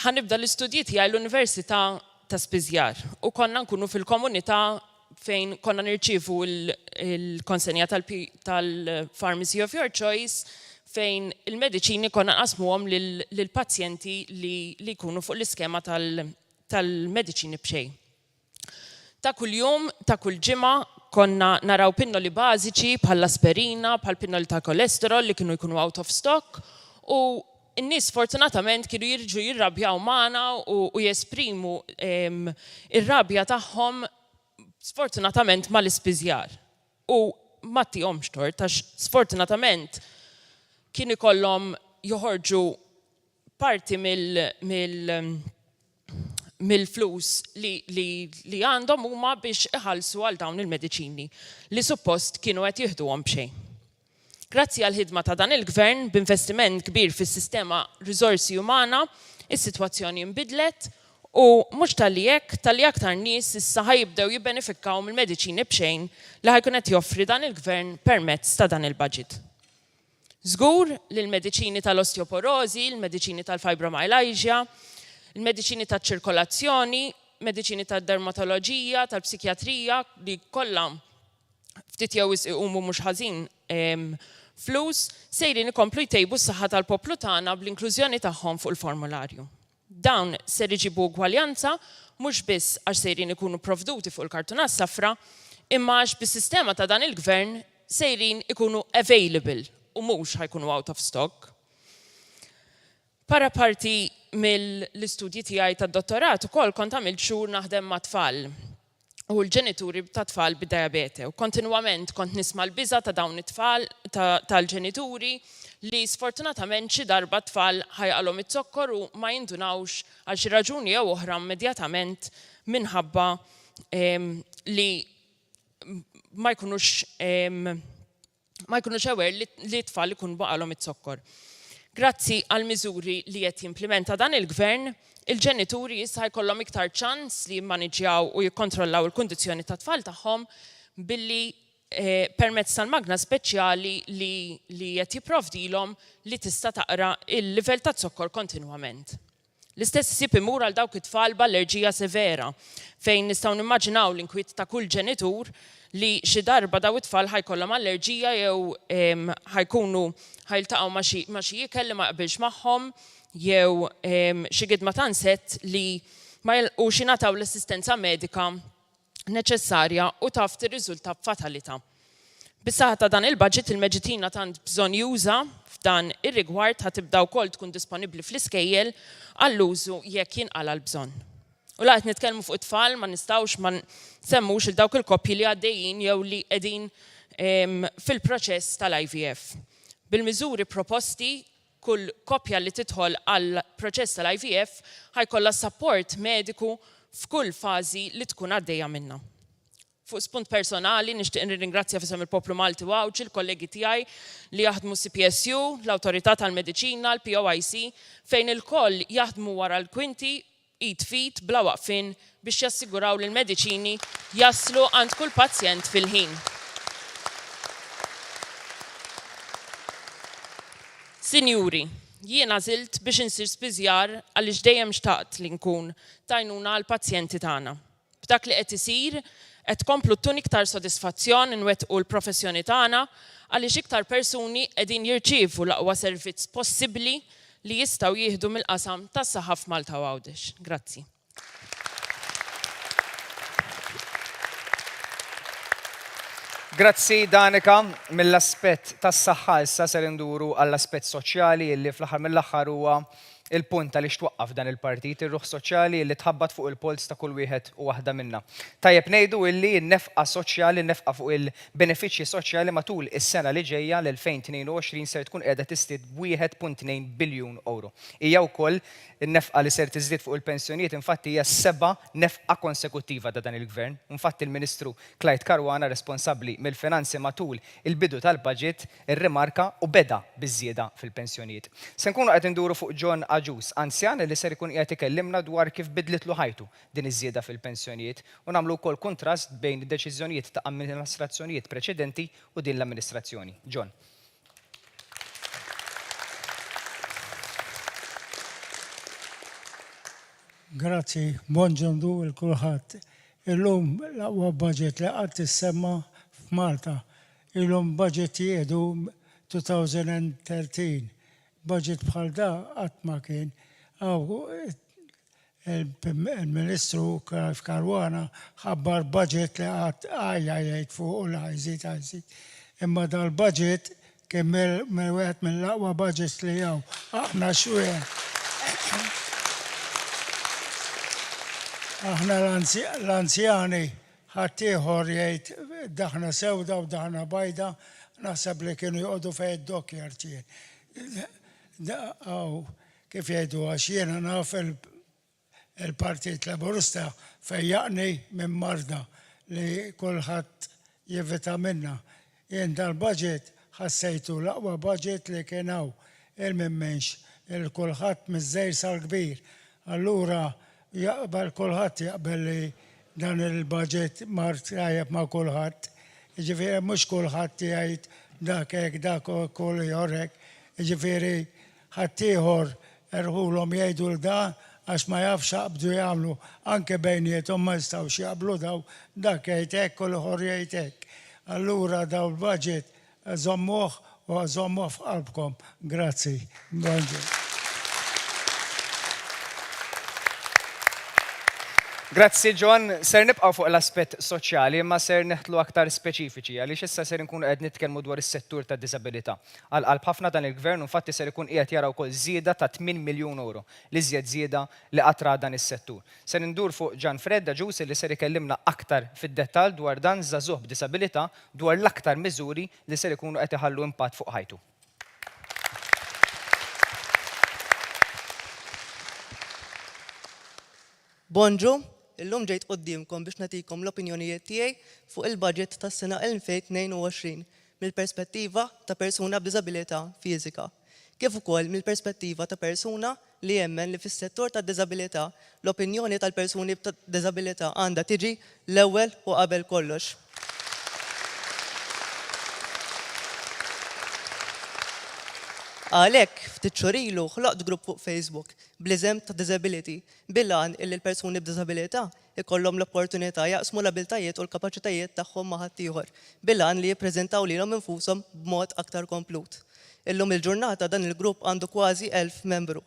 ħanibda l-istudji tiegħi l-Università ta' Spiżjar u konna nkunu fil-komunità fejn konna nirċievu l-konsenja tal-Pharmacy of Your Choice fejn il-mediċini konna nqasmuhom lill-pazjenti li jkunu fuq l-iskema tal-mediċini b'xejn. Ta' kull jum, ta' kull ġimgħa konna naraw pinnoli bażiċi bħal aspirina, bħal pinnoli ta' kolesterol li kienu jkunu out of stock u n-nies fortunatament kienu jirġu jirrabjaw magħna u jesprimu ir-rabja tagħhom sfortunatament mal-ispiżjar. U ma tihomx tort għax sfortunatament kienu ikollhom joħorġu parti mill-flus li għandhom huma biex iħallsu għal dawn il-mediċini li suppost kienu qed jieħduhom b'xejn. Grazzi għal ħidma ta' dan il-gvern b'investiment kbir fis-sistema riżorsi umana, is-sitwazzjoni nbidlet u mhux tal-li aktar nies issa ħajibdew jibbenefikaw mill-mediċini b'xejn li ħajkun qed joffri dan il-gvern permezz ta' dan il-budget. Żgur li l-mediċini tal-osteoporosi, l-mediċini tal-fibromyalgia, il-mediċini tal-ċirkolazzjoni, mediċini tal-dermatoloġija, tal-psikjatrija li kollha ftit jew iqumu mhux ħażin flus sejrin ikomplu jtejbu s-saħħa tal-poplu tagħna bl-inklużjoni tagħhom fuq il-formularju. Dawn ser iġibu gwaljanza mhux biss għax sejrin ikunu provduti fuq il-kartuna s-safra, imma għax bis-sistema ta' dan il-gvern sejrin ikunu available u mhux ħajkunu out of stock. Para parti mill-istudji tiegħi tad-dottorat ukoll kont għamilt xhur naħdem ma' tfal u l-ġenituri ta' tfal bid-diabete u kontinwament kont nisma' l-biża ta' dawn it-tfal tal-ġenituri li sfortunatament xi darba tfal ħajqalhom it-zokkor u ma jindunawx għal xi raġuni jew oħra immedjatament minħabba li ma jkunux aware li tfal ikun baqalhom it-zokkor. Grazzi għal miżuri li qed jimplementa dan il-gvern, il-ġenituri issa jkollhom iktar ċans li jimmaniġjaw u jikkontrollaw il-kundizzjoni ta' tfal tagħhom billi permezz tal-magna speċjali li qed jipprovdilhom li tista' taqra il-livell ta' zokkor kontinwament. L-istess isib imur għal dawk it-tfal b'allerġija severa fejn nistgħu nimmaġinaw l-inkwiet ta' kull ġenitur li xi darba daw it-tfal ħajkollhom allerġija jew ħajkunu ħajltaqgħu ma' xi ikel li ma qbilx magħhom jew xi gidma ta' nsett li ma jilqux jingħataw l-assistenza medika neċessarja u taf tirriżulta b'fatalità. Bis-saħħa ta' dan il-budget il-mediċina tant bżonn juża f'dan ir-rigward ħatibda wkoll tkun disponibbli fl-iskejjel għall-użu jekk jinqala l-bżonn. U laqgħet nitkellmu fuq it-tfal ma nistgħux ma nsemmux il dawk il-koppji li għaddejjin jew li qegħdin fil-proċess tal-IVF. Bil-miżuri proposti kull koppja li tidħol għal proċess tal-IVF ħajkollha support mediku f'kull fażi li tkun għaddejja minnha. Fuq spunt personali nixtieq nirringrazzja fisem il-Poplu Malti Wawċ il-kollegi tiegħi li jaħdmu CPSU, l-Awtorità tal-Mediċina, l-POIC, fejn il-koll jaħdmu wara l-kwinti id fit bla waqfin biex jassiguraw li l-mediċini jaslu għand kull pazjent fil-ħin. Sinjuri, jiena żilt biex insir spiżjar għaliex dejjem xtaqt li nkun tajnuna għall pazjenti tagħna. B'dak li qed isir qed komplu tun iktar sodisfazzjon inwettqu l-professjoni tagħna għaliex iktar persuni qegħdin jirċievu l-aqwa servizz possibbli li jistgħu jieħdu mill-qasam tas-saħħa f'Malta u Għawdex. Grazzi. Grazzi Danika, mill-aspett tas-saħħa issa ser induru għall-aspett soċjali li fl-aħħar mill-aħħar huwa il-punt li xtwaqqaf dan il-partit, ir-ruħ soċjali li tħabbat fuq il-pols ta' kull wieħed u waħda minna. Tajjeb ngħidu illi n-nefqa soċjali, n-nefqa fuq il-benefiċċji soċjali matul is-sena li ġejja l-2022 ser tkun qiegħda tiżdied b'1.2 biljun euro. Hija wkoll in-nefqa li ser tiżdied fuq il-pensjonijiet infatti hija s-seba' nefqa konsekuttiva ta' dan il-gvern. Infatti il-Ministru Clyde Caruana responsabbli mill-finanzi matul il-bidu tal-budget irrimarka u beda biż-żieda fil-pensjonijiet. Se nkunu qed induru fuq John Aġus, anzjan li ser ikun qiegħed ikellimna dwar kif bidlitlu ħajtu din iż-żieda fil-pensjonijiet u nagħmlu wkoll kontrast bejn id-deċiżjonijiet ta' amministrazzjonijiet preċedenti u din l-amministrazzjoni. John. Grazzi, bonġondu il-kulħadd. Illum l-aqwa budget li qatt issemma f'Malta. Illum budget jiedu 2013. Budget bħal da qatt ma kien. il-Ministru Karwana ħabbar budget li għajja jgħid fuq u l-ħajżit għajżit. Imma dal-budget kien wieħed mill-aqwa budget li jaw. Aħna xwieħ. Aħna l-anzjani ħaddieħor jgħid daħna sewda u daħna bajda, naħseb li kienu joqogħdu fejn id-dokjar tien. Kif jgħidu għax jiena naf il-Partit Laburista fejjaqni minn marda li kulħadd jivvita minna. Jien dal-budget ħassejtu l-aqwa budget li kien hawn il-mimmenx il-kulħadd miż-żgħir sal-kbir. Allura kulħadd jaqbel li dan il-budget mar tajjeb ma' kulħadd. Jiġifieri mhux kulħadd jgħid dak hekk dak kull jorek. Jiġifieri ħaddieħor erħulhom jgħidu l-dan għax ma jafx jaqbdu jagħmlu anke bejniethom ma jistgħux jaqblu dak jgħid hekk u l-ieħor jgħid hekk. Allura daw il-budget żommuh u żommuh f'qalbkom. Grazzi. Grazzi John, ser nibqgħu fuq l-aspett soċjali imma ser neħtlu aktar speċifiċi għaliex issa ser nkunu qed nitkellmu dwar is-settur tad-diżabilità. Għal ħafna dan il-gvern infatti ser ikun qiegħed jara wkoll żieda ta' 8 miljun euro li żjed żieda li qatra dan is-settur. Ser indur fuq Gian Fredda Ġusi li ser ikellimna aktar fid-dettall dwar dan żagħżugħ b'diżabilità dwar l-aktar miżuri li ser ikunu qed iħallu impatt fuq ħajtu. Bonġu, illum ġejt qudiemkom biex nagħtikom l-opinjonijiet tiegħi fuq il-budget tas-sena 2022 mill-perspettiva ta' persuna b'diżabilità fiżika. Kif ukoll mill-perspettiva ta' persuna li jemmen li fis-settur tad-diżabilità l-opinjoni tal-persuni b'diżabilità għandha tiġi l-ewwel u qabel kollox. Għalhekk ftit xhur ilu ħloqt grupp fuq Facebook bl-iżem ta' disability bil-għan illi l-persuni b'diżabilità ikollhom l-opportunità jaqsmu l-abiltajiet u l-kapaċitajiet tagħhom ma' ħaddieħor bil-għan li jippreżentaw lilhom infushom b'mod aktar komplut. Illum il-ġurnata dan il-grupp għandu kważi 1000 membru.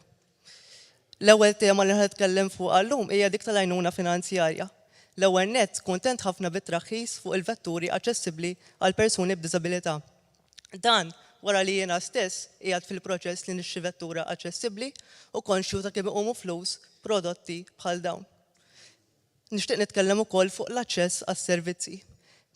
L-ewwel tema li ħadd fuq għallum hija dik tal-għajnuna finanzjarja. L-ewwel nett kuntent ħafna bit-traħħis fuq il-vetturi aċċessibbli għal persuni b'diżabilità. Dan wara li jiena stess qiegħed fil-proċess li nixxi vettura aċċessibbli u konxju ta' kemm iqumu flus prodotti bħal dawn. Nixtieq nitkellem ukoll fuq l-aċċess għas-servizzi.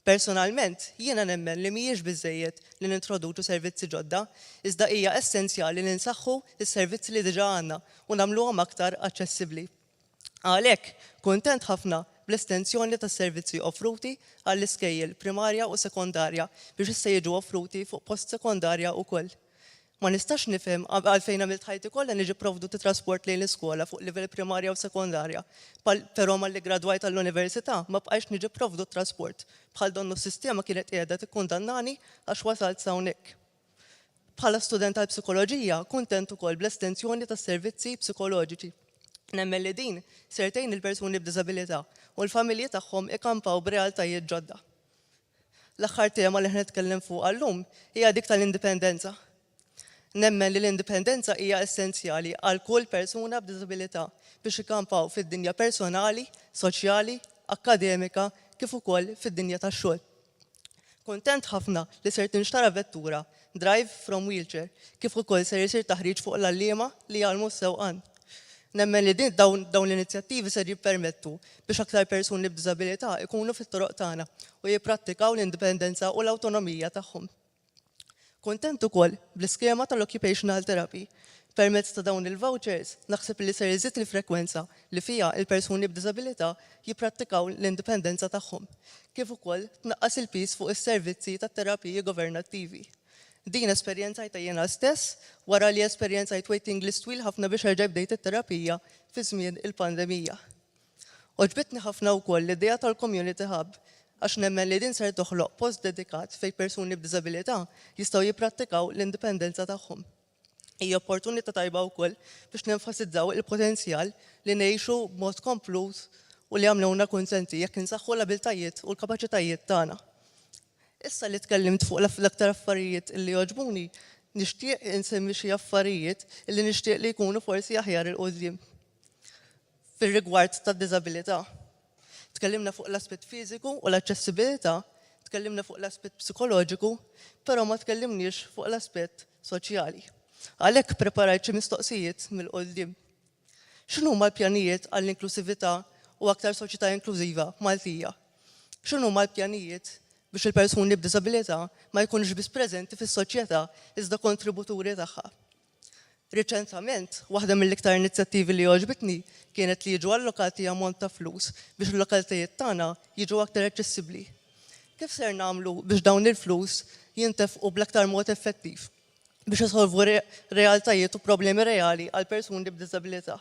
Personalment, jiena nemmen li mhijiex biżżejjed li nintroduċu servizzi ġodda, iżda hija essenzjali li nsaħħu s-servizzi li diġà għandna u nagħmluhom aktar aċċessibbli. Għalhekk, kuntent ħafna bl-estensjoni tas servizzi offruti għall-iskejjel primarja u sekondarja biex issa jiġu offruti fuq post-sekondarja wkoll. Ma nistax nifhem għalfejn għamilt ħajti kollha niġi provdu titrasport lejn l-iskola fuq livell primarja u sekondarja, però malli gradwajt tal-università ma bqajx niġi provdu trasport. Bħal donnu s-sistema kienet qiegħda tikkundannani għax wasalt sa hawnhekk. Bħala student tal-psikoloġija kuntent ukoll bl-estensjoni tas-servizzi psikoloġiċi. Nemmen li din sertejn il-persuni b'diżabilità u l-familji tagħhom ikampaw b'realtajiet ġodda. L-aħħar tema li ħnetkellem fuq għallum hija dik tal-indipendenza. Nemmen li l-indipendenza hija essenzjali għal kull persuna b'diżabilità biex ikampaw fid-dinja personali, soċjali, akkademika kif ukoll fid-dinja tax-xogħol. Kuntent ħafna li ser tinxtara vettura drive from wheelchair kif ukoll ser isir taħriġ fuq l-għalliema li jgħalmu s-sewqan. Nemmen li dawn l-inizjattivi ser jippermettu biex aktar persuni b'diżabilità ikunu fit-toroq tagħna u jipprattikaw l-indipendenza u l-awtonomija tagħhom. Kuntent ukoll bl-iskema tal-occupational therapy permezz ta' dawn il-vouchers naħseb li ser iżid il-frekwenza li fiha il-persuni b'diżabilità jipprattikaw l-indipendenza tagħhom, kif ukoll tnaqqas il-pis fuq is-servizzi tat-terapiji governattivi. Din esperjenzajta jiena stess wara li esperjenzajt waiting list twil ħafna biex erġa' bdejt it-terapija fi żmien il-pandemija. Oġbitni ħafna wkoll l-idea tal-community hub għax nemmen li din ser toħloq post dedikat fejn persuni b'diżabilità jistgħu jipprattikaw l-indipendenza tagħhom. Hija opportunità tajba wkoll biex nenfasizzaw il-potenzjal li ngħixu b'mod komplut u li għamlewna kuntenti jekk insaħħu l-abiltajiet u l-kapaċitajiet tagħna. Issa li tkellimt fuq l-aktar affarijiet li jogħġbuni, nixtieq insemmi xi affarijiet li nixtieq li jkunu forsi aħjar il-qudiem. fir-rigward tad-diżabilità. Tkellimna fuq l-aspett fiżiku u l-aċċessibilità, tkellimna fuq l-aspett psikoloġiku, però ma tkellimniex fuq l-aspett soċjali. Għalhekk preparajt xi mistoqsijiet mill-qudiem. X'inhuma l-pjanijiet għall-inklusività u aktar soċjetà inklużiva Maltija? X'inhuma l-pjanijiet biex il-persuni b'diżabilità ma jkunux biss preżenti fis-soċjetà iżda kontributuri tagħha? Riċentament, waħda mill-iktar inizjattivi li għoġbitni kienet li jiġu allokati ammont ta' flus biex il-lokalitajiet tagħna jiġu aktar aċċessibbli. Kif ser nagħmlu biex dawn il-flus jintefqu bl-aktar mod effettiv biex isolvu realtajiet u problemi reali għal persuni b'diżabilità?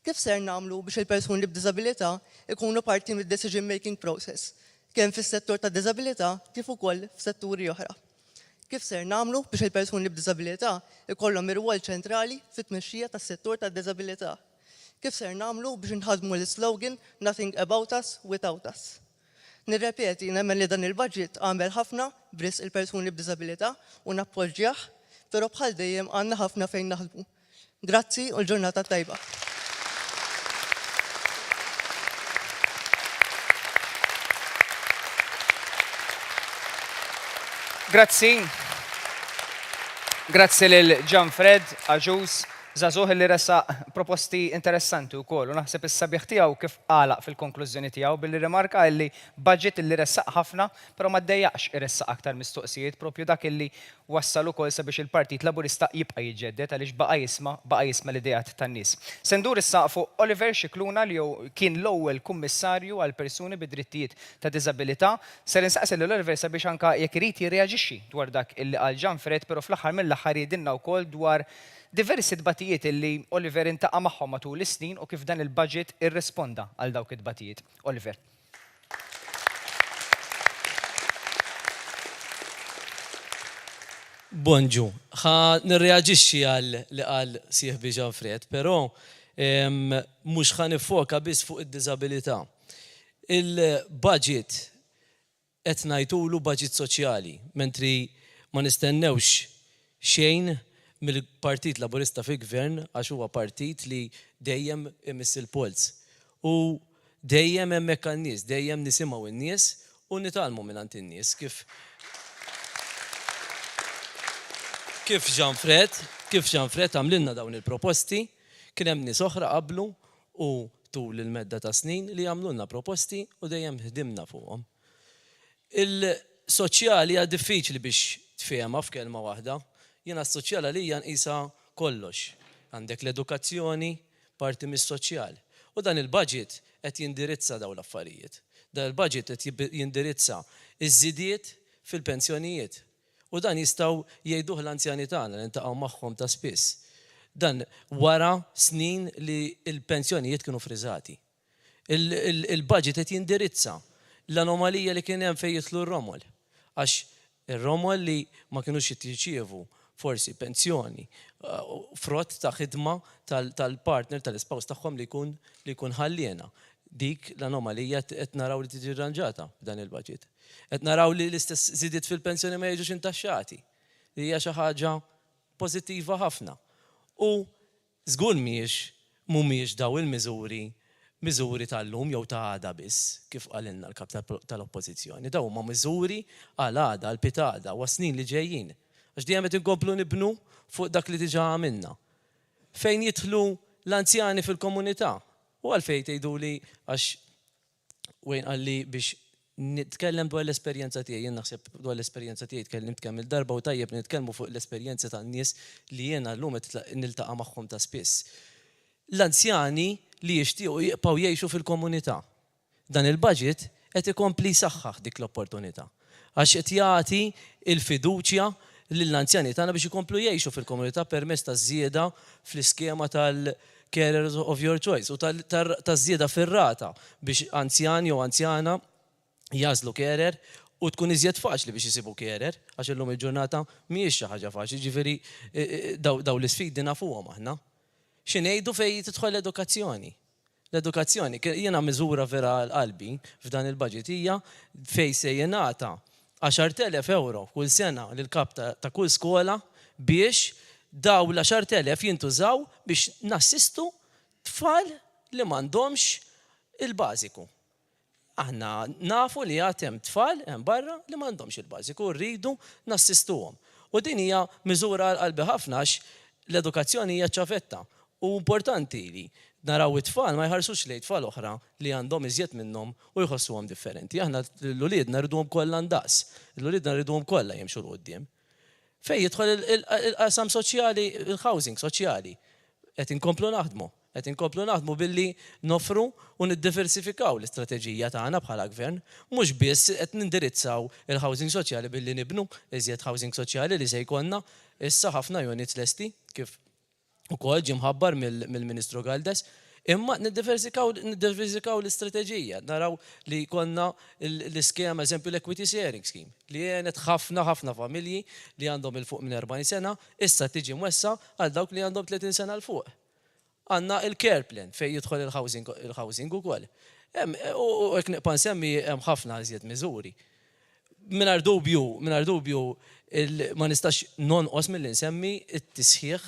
Kif ser nagħmlu biex il-persuni b'diżabilità ikunu parti mid-decision making process, kemm fis-settur ta' diżabilità kif ukoll f'setturi oħra? Kif ser nagħmlu biex il-persuni b'diżabilità ikollhom ir-rwol ċentrali fit-tmexxija tas-settur tad-diżabilità? Kif ser nagħmlu biex inħadmu l-slogan Nothing about us without us? Nirrepeti nemmen li dan il-budget għamel ħafna bris il-persuni b'diżabilità u nappoġġjah, però bħal dejjem għandna ħafna fejn naħdmu. Grazzi u l-ġurnata tajba. Grazzi lil Gianfred Aġus Zazuh li ressaq proposti interessanti wkoll u naħseb is-sabiħ tiegħu kif għalaq fil-konklużjoni tiegħu billi rimarka li budget li ressaq ħafna però ma ddejjaqx iressaq aktar mistoqsijiet propju dak illi wassal ukoll sabiex il-Partit Laburista jibqa' jiġġedded għaliex baqa' jisma' l-idejat tan-nies. Se ndur issa fuq Oliver Xikluna li kien l-ewwel kummissarju għal persuni bid-drittijiet ta' diżabilità. Ser insaqsi lil Oliver sabiex anke jekk irid jirreaġixxi dwar dak illi qal Gianfred, però fl-aħħar mill-aħħar jgħidilna wkoll dwar diversi dbatijiet illi Oliver intaqa' magħhom matul is-snin u kif dan il-budget irrisponda għal dawk id-dbatijiet. Oliver. Bonġu, nirreaġixxi għal li qal sieħbi Gianfred, però mhux nifoka biss fuq id-diżabilità. Il-budget qed ngħidulu budget soċjali, mentri ma nistennewx xejn mill-Partit Laburista fil-Gvern għax huwa partit li dejjem imiss il-polz. U dejjem hemmhekk għan-nies, dejjem nisimgħu n-nies u nitalmu mingħand in-nies. Kif Gianfred għamlilna dawn il-proposti, kien hemm nies oħra qablu u tul il-medda ta' snin li għamlulna proposti u dejjem ħdimna fuqhom. Il-soċjali hija diffiċli biex tfehmha f'kelma waħda. Jiena s-soċjali għalija nqisha kollox. Għandek l-edukazzjoni, parti mis-soċjal. U dan il-budget qed jindirizza dawn l-affarijiet. Dan il-budget qed jindirizza iż-żidiet fil-pensjonijiet. U dan jistgħu jgħiduh l-anzjani tagħna li ntaqgħu magħhom ta' spiss. Dan wara snin li l-pensjonijiet kienu friżati. Il-budget qed jindirizza l-anomalija li kien hemm fejn jitlu r-romol. Għax ir-romol li ma kinux jirċievu forsi pensjoni, frott ta' ħidma tal-partner, tal-ispaws tagħhom li jkun ħalliena. Dik l-anomalija qed naraw li tiġi rranġata b'dan il-budget. Qed naraw li l-istess żidiet fil-pensjoni ma jiġux intaxxati. Li hija xi ħaġa pożittiva ħafna. U żgur mhumiex daw il-miżuri tal-lum jew ta' għada biss, kif qalilna l-kap tal-oppożizzjoni. Daw huma miżuri għal għada, għal pitada, u snin li ġejjin. Għax dejjem qed inkomplu nibnu fuq dak li diġà għamilna. Fejn jidħlu l-anzjani fil-komunità. U għalfejn tgħiduli għax wejn qalli biex nitkellem dwar l-esperjenza tiegħi, jien naħseb dwar l-esperjenza tiegħi tkellimt kemm il-darba u tajjeb nitkellmu fuq l-esperjenza tan-nies li jiena llum qed niltaqa' magħhom ta' spiss. L-anzjani li jixtiequ jibqgħu jgħixu fil-komunità. Dan il-budget qed ikompli jsaħħaħ dik l-opportunità. Għax qed jagħti il-fiduċja lill-anzjani tagħna biex ikomplu jgħixu fil-komunità permezz ta' żieda fl-iskema tal-carers of your choice u ta' żieda fir-rata biex anzjan jew anzjana jażlu carer u tkun iżjed faċli biex isibu carer għax illum il-ġurnata mhijiex xi ħaġa faċli, ġifieri daw l-isfidi nafuhom aħna. Xi ngħidu fejn tidħol l-edukazzjoni. L-edukazzjoni, jiena miżura vera l-qalbi f'dan il-budget hija fejn se jingħata 10,000 euro kull sena lil-kap ta' kull skola biex daw l-10,000 jintużaw biex nassistu tfal li m'għandhomx il-bażiku. Aħna nafu li hemm tfal hemm barra li m'għandhomx il-bażiku, rridu nassistuhom. U din hija miżura qalbi ħafna l-edukazzjoni hija ċavetta. U importanti li naraw it-tfal ma jħarsux lejn tfal oħra li għandhom iżjed minnhom u jħossuhom differenti. Aħna l-uliedna rriduhom kollha ndaqs, l-uliedna rriduhom kollha jimxu l-qudiem. Fejn jidħol il-qasam soċjali, il-housing soċjali, qed inkomplu naħdmu billi nofru u niddiversifikaw l-istrateġija tagħna bħala gvern, mhux biss qed nindirizzaw il-housing soċjali billi nibnu iżjed housing soċjali li se jkollna issa ħafna units lesti kif ukoll ġie mħabbar mill-Ministru Galdes, imma niddiversifikaw l-istrateġija, naraw li konna l-iskema eżempju l-Equity Sharing Scheme li għenet ħafna familji li għandhom il-fuq minn 40 sena, issa tiġi mwessa għal dawk li għandhom 30 sena l-fuq. Għanna il-care plan fej jidħol il-housing ukoll. U hekk nibqa' nsemmi hemm ħafna iżjed miżuri. Mingħajr dubju ma nistax nonqos milli nsemmi t-tisħiħ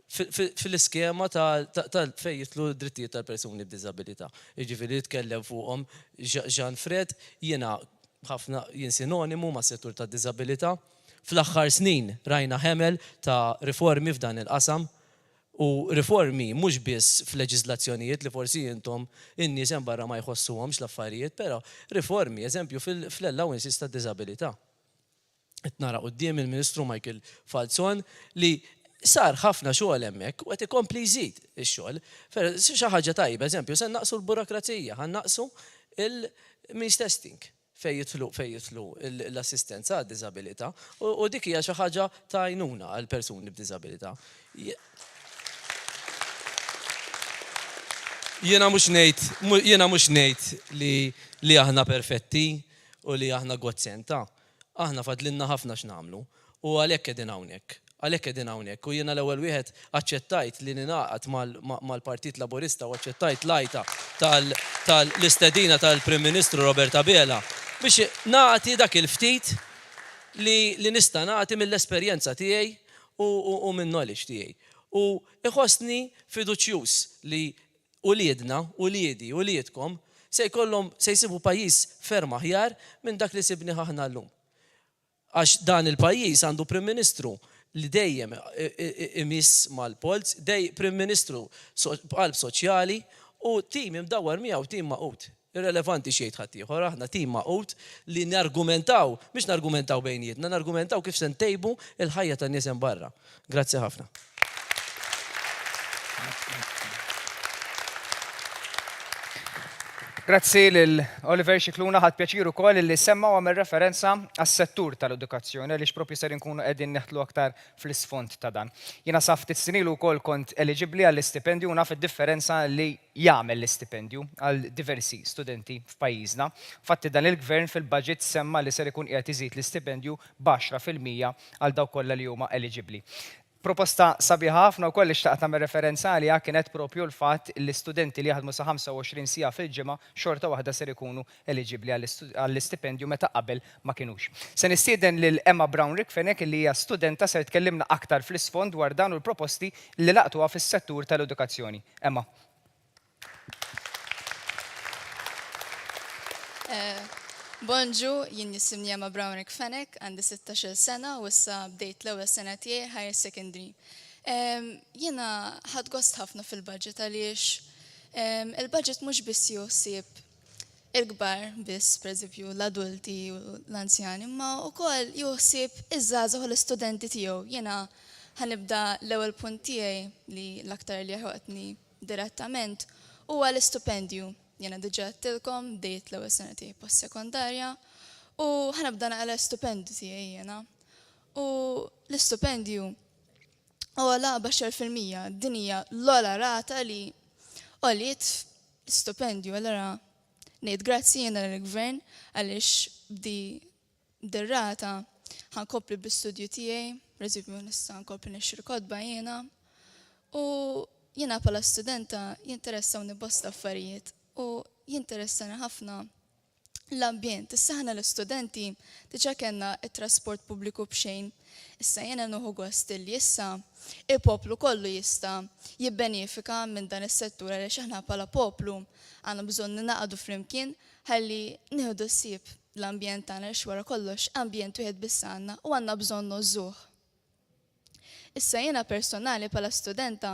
fil-iskema tal-fej jitlu drittijiet tal-persuni b'diżabilità. Jiġifieri jitkellem fuqhom Jean Fred, jiena ħafna jien sinonimu ma' settur tad-diżabilità. Fl-aħħar snin rajna ħemel ta' riformi f'dan il-qasam u riformi mhux biss f'leġiżlazzjonijiet li forsi intom in-nies hemm barra ma jħossuhomx l-affarijiet, però riformi eżempju fl-allowances tad-diżabilità. Qed nara quddiem il-Ministru Michael Falzon li sar ħafna xogħol hemmhekk u qed ikompli jżid ix-xogħol. Xi ħaġa tajba, eżempju, se naqsu l-burokrazija, ħannaqsu il-means testing fejn jidħlu l-assistenza għad-diżabilità u dik hija xi ħaġa ta' għajnuna għal persuni b'diżabilità. Jiena mhux ngħid li aħna perfetti u li aħna gwazzenta. Aħna fadlinna ħafna x'namlu u għalhekk qegħdin hawnhekk. U jiena l-ewwel wieħed aċċettajt li ninaqat mal-Partit Laburista u aċċettajt l-għajta tal-istedina tal-Prim Ministru Roberta Bela biex nagħti dak il-ftit li nista' nagħti mill-esperjenza tiegħi u min-knowledge tiegħi. U iħossni fiduċjuż li uliedna, uliedi, uliedkom se jsibu pajjiż ferm aħjar minn dak li sibni aħna llum. Għax dan il-pajjiż għandu Prim Ministru li dejjem imiss mal-polz, Prim Ministru qalb soċjali u tim imdawwar miegħu tim maqut. Irrelevanti xejn ħadd ieħor, aħna tim maqut li nargumentaw, mhux nargumentaw bejnietna, nargumentaw kif se ntejbu il-ħajja tan-nies hemm barra. Grazzi ħafna. Grazzi lil Oliver Xikluna, ħadd pjaċir ukoll li semma għamel referenza għas-settur tal-edukazzjoni għaliex propju ser inkunu qegħdin neħtlu aktar fl-isfond ta' dan. Jiena sa ftit snin wkoll kont eliġibbli għall-istipendju u naf id-differenza li jagħmel l-istipendju għal diversi studenti f'pajjiżna. Fatti dan il-gvern fil-budget semma li ser ikun qiegħed iżid l-istipendju b'10% għal dawk kollha li huma eliġibbli. Proposta sabiħa ħafna u koll ixtaqt nagħmel referenza għaliha kienet propju l-fatt li studenti li jaħdmu sa 25 sija fil-ġimgħa xorta waħda ser ikunu eliġibbli għall-istipendju meta qabel ma kinux. Se nistieden lil Emma Brown Rikfenek li hija studenta se tkellimna aktar fl-isfond dwar dan u l-proposti li laqtuha fis-settur tal-edukazzjoni. Emma. Bonġu, jien nisimni Emma Brown Rikfenek, għandi 16 sena u issa bdejt l-ewwel sena tiegħi higher secondary. Jiena ħadd gost ħafna fil-budget għaliex il-budget mhux biss joħsieb il-kbar biss, pereżempju l-adulti u l-anzjani, imma wkoll joħsieb iż-żgħażagħ u l-istudenti tiegħu. Jiena ħanibda l-ewwel punt tiegħi li l-aktar li ħoqtni direttament huwa l-istipendju. Jena diġa tilkom, bdejt l-ewwel sena tiegħi post-sekondarja u ħanibda naqra l-istipendju tiegħi jiena. U l-istipendju huwa laqba 10%, din hija l-ogħla rata li għoliet l-istipendju allura ngħid grazzi jiena lill-gvern għaliex b'dir-rata ħankompli bl-istudju tiegħi, pereżempju nista' nkompli nixtri kotba jiena. U jiena bħala studenta jinteressawni bosta affarijiet. U jinteressani ħafna L-ambjent, issa ħana l-istudenti diġa kellna it-trasport pubbliku bxejn. Issa jena nuħu gost li issa il-poplu kollu jista jibbenefika minn dan is-settur għaliex aħna bħala poplu għandna bżonn ninaqadu flimkien ħalli nieħdu ssib l-ambjent tagħna għax wara kollox ambjent wieħed biss għandna u għandna bżonn nożżuh. Issa jena personali bħala studenta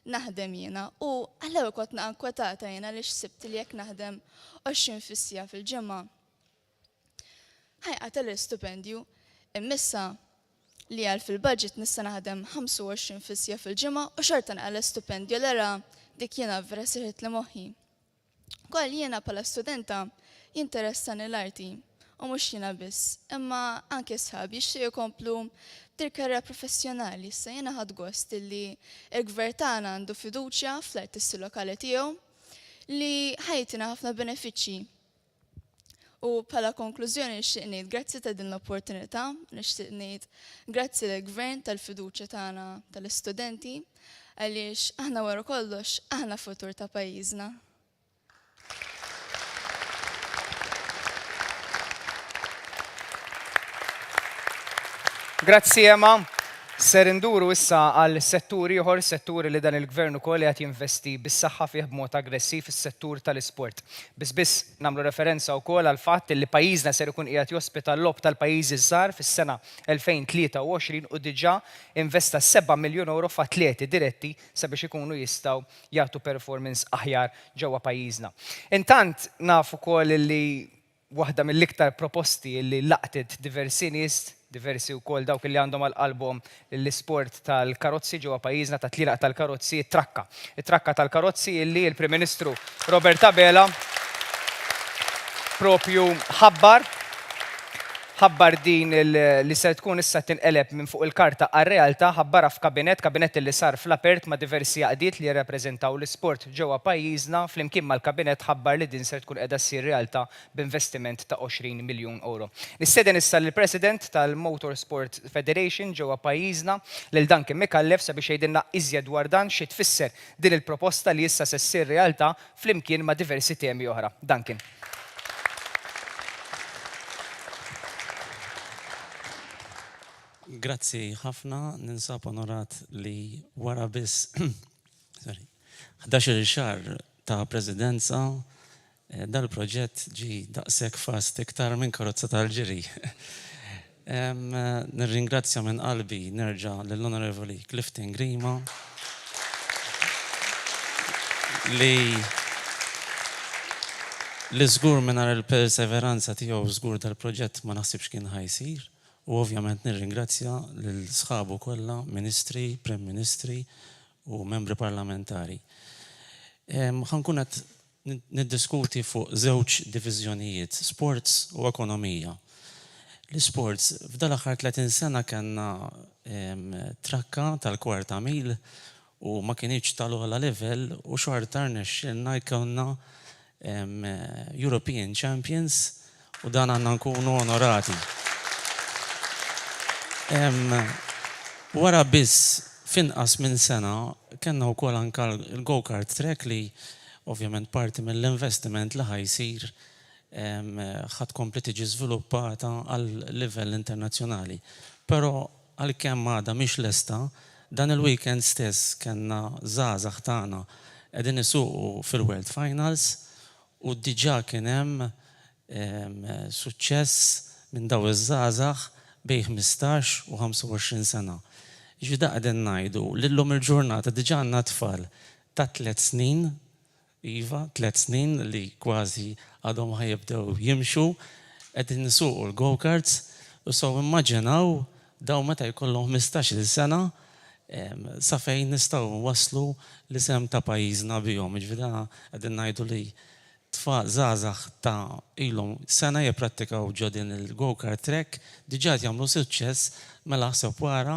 naħdem jiena u għallew kont naqkwetata jiena li xsibt li jekk naħdem 20 fissija fil-ġimgħa. Ħajqa tal-istipendju immissa li għal fil-budget nista' naħdem 25 fissija fil-ġimgħa u xorta naqal istipendju l-era dik jiena vera sirħit li moħħi. Koll jiena bħala studenta jinteressani l-arti u mhux jiena biss, imma anke sħabi jixtiequ jkomplu b'dir karriera professjonali. Issa jiena ħadd gost li l-gvern tagħna għandu fiduċja fl-artisti lokali tiegħu li ħajtina ħafna benefiċċji. U bħala konklużjoni nixtieq ngħid grazzi ta' din l-opportunità, nixtieq ngħid grazzi lill-gvern tal-fiduċja tagħna tal-istudenti għaliex aħna wara kollox aħna futur ta' pajjiżna. Grazzi Emma. Ser induru issa għal setturi ieħor, setturi li dan il-gvern ukoll qed jinvesti bis-saħħa fih b'mod aggressiv fis-settur tal-isport. Biss nagħmlu referenza wkoll għal fatt li pajjiżna ser ikun qiegħed jospita l-lob tal-pajjiżi żgħar fis-sena 2023 u diġà investa 7 miljun euro f'atleti diretti sabiex ikunu jistgħu jagħtu performance aħjar ġewwa pajjiżna. Intant naf ukoll li waħda mill-iktar proposti li laqtet diversi nies, diversi wkoll dawk li għandhom għal-qalbhom l-isport tal-karozzi ġewwa pajjiżna ta' tlieq tal-karozzi it-trakka. It-trakka tal-karozzi illi l-Prim Ministru Robert Abela propju ħabbar din li se tkun issa tinqeleb minn fuq il-karta għar-realtà ħabbarha f'kabinett li sar fl-apert ma' diversi jaqdiet li jirrappreżentaw l-isport ġewwa pajjiżna flimkien mal-kabinett ħabbar li din se tkun qiegħda ssir realtà b'investiment ta' 20 miljun euro. Nisteden issa lill-President tal-Motorsport Federation ġewwa pajjiżna lil Duncan Mikallef sabiex jgħidilna iżjed dwar dan xi tfisser din il-proposta li issa se ssir realtà flimkien ma' diversi temi oħra. Duncan. Grazzi ħafna, ninsab onorat li wara biss 11 xahar ta' presidenza dal-proġett ġi daqshekk fast iktar minn karozza tal-ġiri. Nirringrazzja minn qalbi nerġa' lill-Onorevoli Clifton Grima li żgur mingħajr il-perseveranza tiegħu żgur dal-proġett ma naħsibx kien ħajsir. U ovvjament nirringrazzja l-sħabu kollha, ministri, prim ministri u membri parlamentari. Ħankun qed niddiskuti fuq żewġ diviżjonijiet, sports u ekonomija. L-sports f'dal-aħħar 30 sena kellna trakka tal-kwarta mil u ma kienx tal-ogħla level u xorta rnexxilna jkollna European Champions u dan għandna nkunu onorati. Wara biss finqas minn sena kellna wkoll anke l-go-kart track li ovvjament parti mill-investiment li ħajsir ħadd kompli tiġi żviluppata għal livell internazzjonali. Però għalkemm għadha mhix lesta, dan il-weekend stess kellna żgħażagħ tagħna qegħdin isuqu fil-World Finals u diġà kien hemm suċċess minn daw iż-żgħażagħ bej 15 u 25 sena. Ġvida qegħdin ngħidu lillum il-ġurnata diġà għandna tfal ta' 3 snin, iva, 3 snin li kważi għadhom ħajibdew jimxu, qegħdin nisuqu l-go-karts u sew immaġinaw daw meta jkollhom 15-il sena sa fejn nistgħu waslu l-isem ta' pajjiżna bihom. Ġvida qegħdin ngħidu li tfal żgħażagħ ta' ilhom sena jipprattikaw ġo din il-go-kart track diġà jagħmlu suċċess mela ħseb wara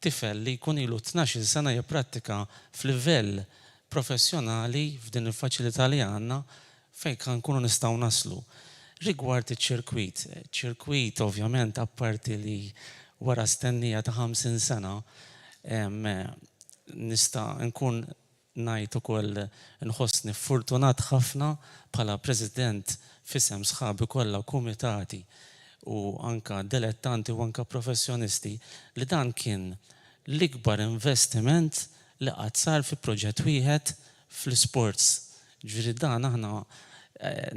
tifel li jkun ilu 12 sena jipprattika f'livell professjonali f'din il-faċilità li għandna fejn kan nkunu nistgħu naslu. Rigward iċ-ċirkwit, ċirkwit ovvjament apparti li wara stennija ta' 50 sena nista' nkun ngħid ukoll nħossni fortunat ħafna bħala President fisem sħabi kollha kumitati u anka dilettanti u anka professjonisti li dan kien l-ikbar investiment li qatt sar fi proġett wieħed fl-sports. Ġifieri dan aħna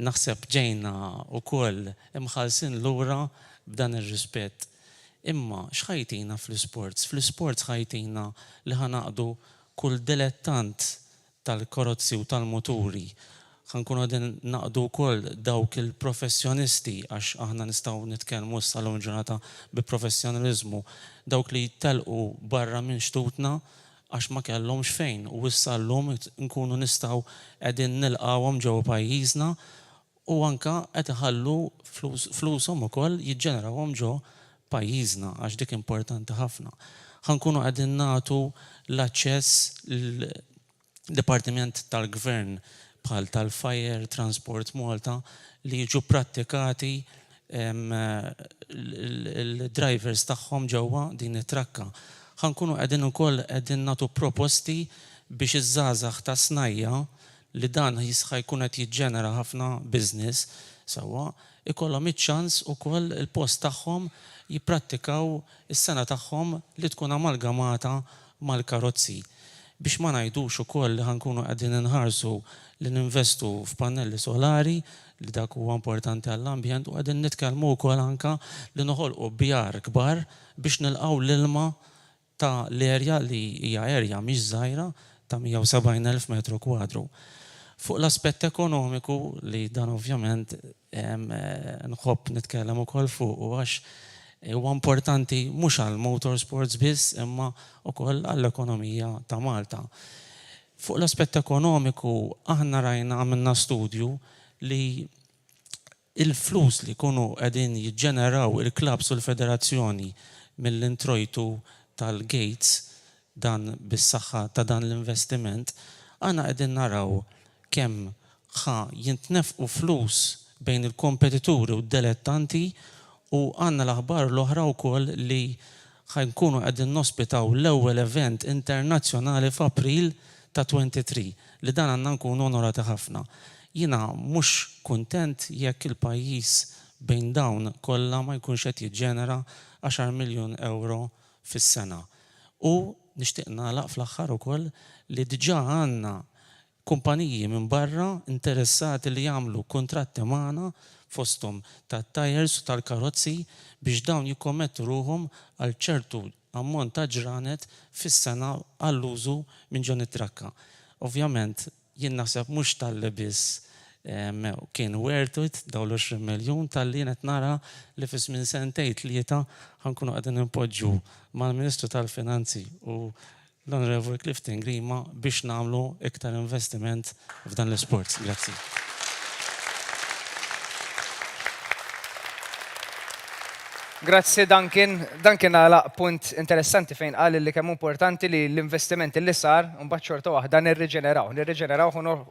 naħseb ġejna wkoll imħallsin lura b'dan ir-rispett. Imma x'ħajtina fl-sports? Fl-sports ħajtina li ħanaqdu kull dilettant tal-karozzi u tal-moturi. Ħankunu għadin naqdu wkoll dawk il-professjonisti għax aħna nistgħu nitkellmu sal-lum ġurnata bi professjonaliżmu, dawk li jittelqu barra minn xtutna għax ma kellhomx fejn u issa llum nkunu nistgħu qegħdin nilqawhom ġewwa pajjiżna u anke qed iħallu flushom ukoll jiġġenerawhom ġew pajjiżna għax dik importanti ħafna. Ħankunu qegħdin nagħtu l-aċċess l-Dipartiment tal-Gvern bħal tal-Fire Transport Malta li jiġu prattikati il-drivers tagħhom ġewwa din it-trakka. Ħankunu qegħdin ukoll qegħdin nagħtu proposti biex iż-żgħażagħ ta' snajja li dan jisħa jkun qed jiġġenera ħafna business sewwa ikollhom iċ-ċans ukoll il-post tagħhom jipprattikaw is-sena tagħhom li tkun amalgamata mal-karozzi. Biex ma ngħidux ukoll li ħankunu qegħdin inħarsu li ninvestu f'pannelli solari li dak huwa importanti għall-ambjent u qegħdin nitkellmu wkoll anke li noħolqu bjar kbar biex nilqgħu l-ilma ta' l-erja li hija erja mhix żgħira ta' 170,000 metru kwadru. Fuq l-aspett ekonomiku li dan ovvjament nħobb nitkellem ukoll fuq u għax huwa importanti mhux għal motorsports biss imma wkoll għall-ekonomija ta' Malta. Fuq l-aspett ekonomiku aħna rajna għamilna studju li il-flus li kunu qegħdin jiġġeneraw il-klabs u l-federazzjoni mill-introjtu tal-gates dan bis-saħħa ta' dan l-investiment, aħna qegħdin naraw kemm jintnefqu flus bejn il-kompetituri u d-dilettanti u għandna l-aħbar l-oħra wkoll li ħajnkunu qegħdin nospitaw l-ewwel event internazzjonali f'April ta' 23 li dan għandna nkunu onorati ħafna. Jiena mhux kuntent jekk il-pajjiż bejn dawn kollha ma jkunx qed jiġġenera 10 miljun euro fis-sena. U nixtieq nagħlaq fl-aħħar ukoll li diġà għandna kumpaniji minn barra interessati li jagħmlu kuntratti magħna fosthom tat-tires u tal-karozzi biex dawn jikkommettu ruhom għal ċertu ammont ta' ġranet fis-sena għall-użu minn ġon it-trakka. Ovvjament, jien naħseb mhux tal-li biss kien worth it daw l-20 miljun tal-li qed nara li fis minn sentejn tlieta ħankunu qegħdin impoġġu mal-Ministru tal-Finanzi u l-Onorevoli Clifton Grima biex nagħmlu iktar investiment f'dan l-isports. Grazzi. Grazzi Duncan. Duncan għalaq punt interessanti fejn qal li kemm importanti li l-investiment li sar mbagħad xorta waħda nirriġeneraw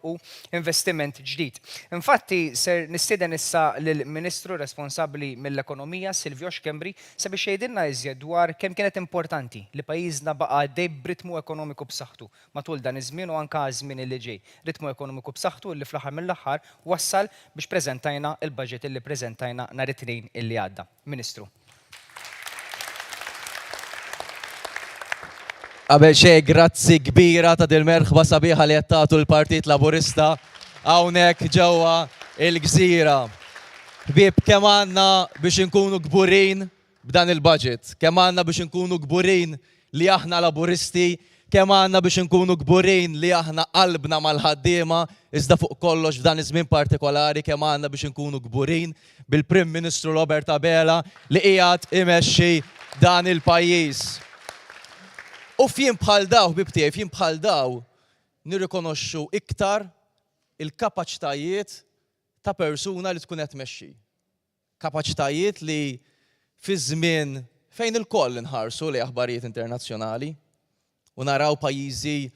u investiment ġdid. Infatti ser nistieden issa lill-Ministru responsabbli mill-Ekonomija Silvio Xkembri sabiex jgħidilna iżjed dwar kemm kienet importanti li pajjiżna baqa' għaddej b'ritmu ekonomiku b'saħħtu matul dan iż-żmien u anke żmien li ġej. Ritmu ekonomiku b'saħħtu li fl-aħħar mill-aħħar wassal biex preżentajna il-budget illi preżentajna nhar it-tnejn illi għadda. Ministru. Qabel xejn grazzi kbira ta' dil-merħba sabiħa li qed tagħtu l-Partit Laburista hawnhekk ġewwa l-Gżira. Ħbieb kemm għandna biex inkunu kburin b'dan il-budget, kemm għandna biex inkunu kburin li aħna Laburisti, kemm għandna biex inkunu kburin li aħna qalbna mal-ħaddiema, iżda fuq kollox f'dan iż-żmien partikolari kemm għandna biex inkunu kburin bil-Prim Ministru Robert Abela li qiegħed imexxi dan il-pajjiż. U f'jiem bħal daw, bibtiegħi, f'jiem bħal daw nirrikonoxxu iktar il-kapaċitajiet ta' persuna li tkun qed tmexxi. Kapaċitajiet li fi żmien fejn il-koll inħarsu li aħbarijiet internazzjonali u naraw pajjiżi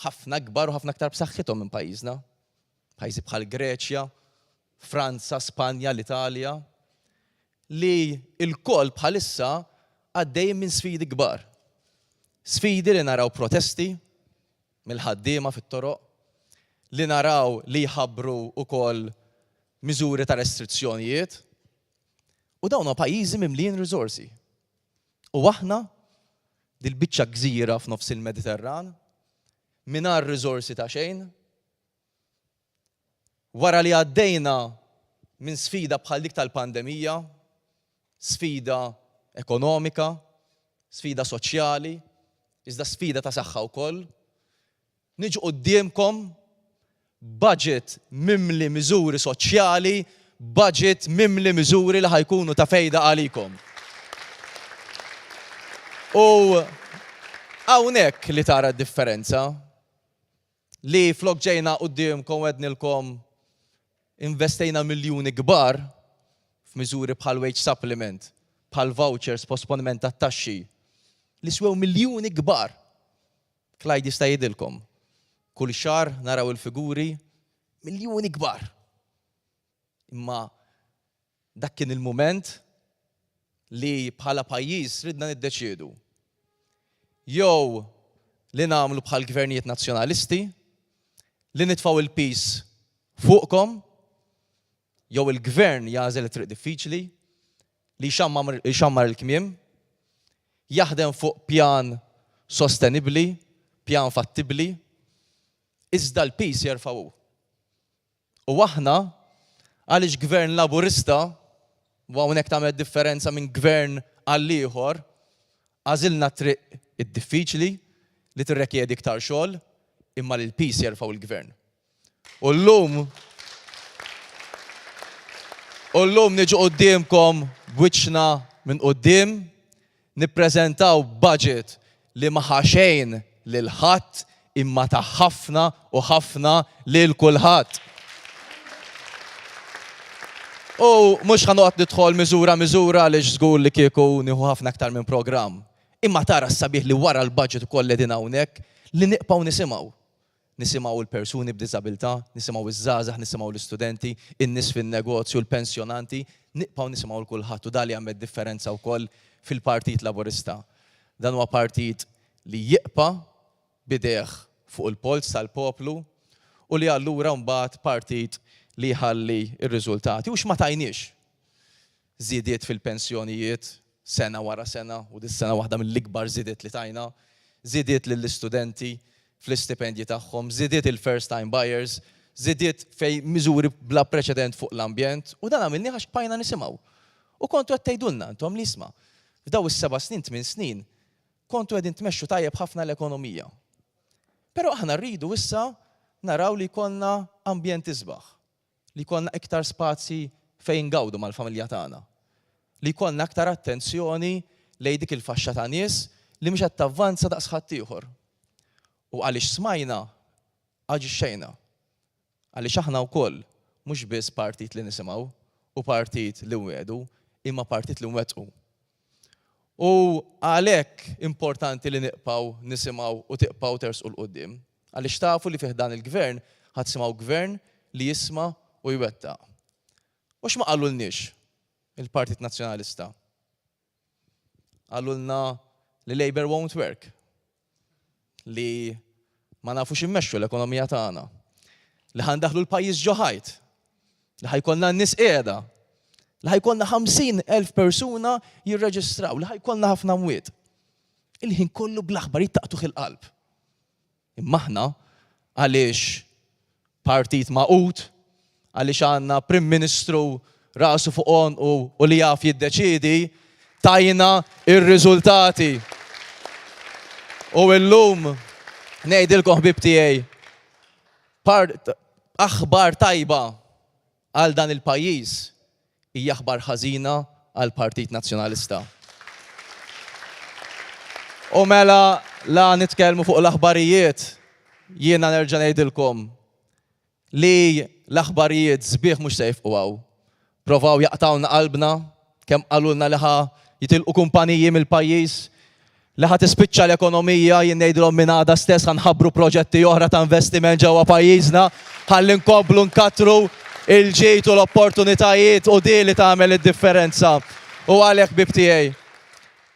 ħafna kbar u ħafna aktar b'saħħithom minn pajjiżna. Pajjiżi bħal Greċja, Franza, Spanja, l-Italja li l-koll bħalissa għaddej minn sfidi kbar. Sfidi li naraw protesti, mill-ħaddiema fit-toroq li naraw li jħabbru ukoll miżuri ta' restrizzjonijiet u dawn pajjiżi mimlin riżorsi. U aħna dil-biċċa gżira f'nofs il-Mediterran mingħajr riżorsi ta' xejn. Wara li għaddejna minn sfida bħal dik tal-pandemija, sfida ekonomika, sfida soċjali, iżda sfida ta' saħħa wkoll, niġu qudiemkom budget mimli miżuri soċjali, budget mimli miżuri li ħajkunu ta' fejda għalikom. U hawnhekk li tara d-differenza li flok ġejna qudiemkom għednilkom investejna miljuni kbar f'miżuri bħal wage supplement, bħal vouchers, posponiment tat-taxxi, li swew miljuni kbar. Klajd jista' jgħidilkom. Kull xahar naraw il-figuri miljuni kbar. Imma dak kien il-mument li bħala pajjiż ridna niddeċiedu. Jew li nagħmlu bħal gvernijiet nazzjonalisti, li nitfgħu il-peace fuqkom, jew il-gvern jażel triq diffiċli li jxammar il-kmiem, jaħdem fuq pjan sostenibbli, pjan fattibbli, iżda l-peace jerfgħu. U aħna għaliex gvern laburista, u hawnhekk tagħmel differenza minn gvern għal ieħor, għażilna triq id-diffiċli li tirrekjedi iktar xogħol, imma li l-peace jerfgħu il-gvern. U llum niġu qudiemkom b'wiċċna minn quddiem, nippreżentaw budget li ma ħa xejn lil ħadd imma ta' ħafna u ħafna lil kulħadd. U mhux ħanoqgħod nidħol miżura għaliex żgur li kieku nieħu ħafna aktar minn programm. Imma tara s-sabiħ li wara l-budget ukoll qegħdin hawnhekk li niqpaw nisimgħu. Nisimgħu l-persuni b'diżabilità, nisimgħu iż-żgħażagħ, nisimgħu l-istudenti, in-nies fin-negozju, l-pensjonanti, niqpaw nisimgħu l kulħadd u dan li għamel differenza wkoll fil-Partit Laburista. Dan huwa partit li jieqpa' bideħ fuq il-polz tal-poplu u li allura mbagħad partit li jħalli r-riżultati. U x'ma tajniex. Żiediet fil-pensjonijiet sena wara sena u dis-sena waħda mill-ikbar żiediet li tajna, żiediet lill-istudenti fl-istipendji tagħhom, żiediet il-first time buyers, żiediet fej miżuri bla preċedent fuq l-ambjent u dan għamilni għax bqajna nisimgħu. U kontu qed tgħidulna intom li isma' f'daw is-7 snin, 8 snin, kontu qegħdin tmexxu tajjeb ħafna l-ekonomija. Però aħna rridu issa naraw li jkollna ambjent isbaħ, li jkollna iktar spazji fejn gawdu mal-familja tagħna, li jkollna aktar attenzjoni lejn dik il-faxxa ta' nies li mhux qed tavvanza daqs ħadd ieħor. U għaliex smajna aġixxejna. Għaliex aħna wkoll mhux biss partit li nisimgħu u partit li nwedu, imma partit li nwettqu. U għalhekk importanti li niqpaw nisimgħu u tiqpaw tersqu l-qudiem. Għaliex tafu li fih dan il-gvern ħadd simgħu gvern li jisma' u jwettaq. U x'ma qalulniex il-Partit Nazzjonalista? Qalulna li Labour won't work, li ma nafux immexxu l-ekonomija tagħna, li ħandaħlu l-pajjiż ġo ħajt, li ħajkollna n-nies qiegħda, li ħajkollna 50,000 persuna jirreġistraw, li ħajkollna ħafna mwiet. Il-ħin kollu bl-aħbarijiet taqtuħ il-qalb. Imma aħna għaliex partit maqut, għaliex għandna Prim Ministru rasu fuq onqu u li jaf jiddeċiedi, tajna ir-riżultati. U llum ngħidilkom ħbib tiegħi aħbar tajba għal dan il-pajjiż hija aħbar ħażina għal Partit Nazzjonalista. U mela la nitkellmu fuq l-aħbarijiet, jiena nerġa' ngħidilkom li l-aħbarijiet sbieħ mhux se jifqgħu. Provaw jaqtawna qalbna kemm qalulna li ħa jitilqu kumpaniji mill-pajjiż, li ħa tispiċċa l-ekonomija, jien ngħidilhom minn għada stess ħanħabbru proġetti oħra ta' investiment ġewwa pajjiżna, ħalli nkomplu nkattru il-ġejt u l-opportunitajiet u di li tagħmel id-differenza. U għalhekk bib tiegħi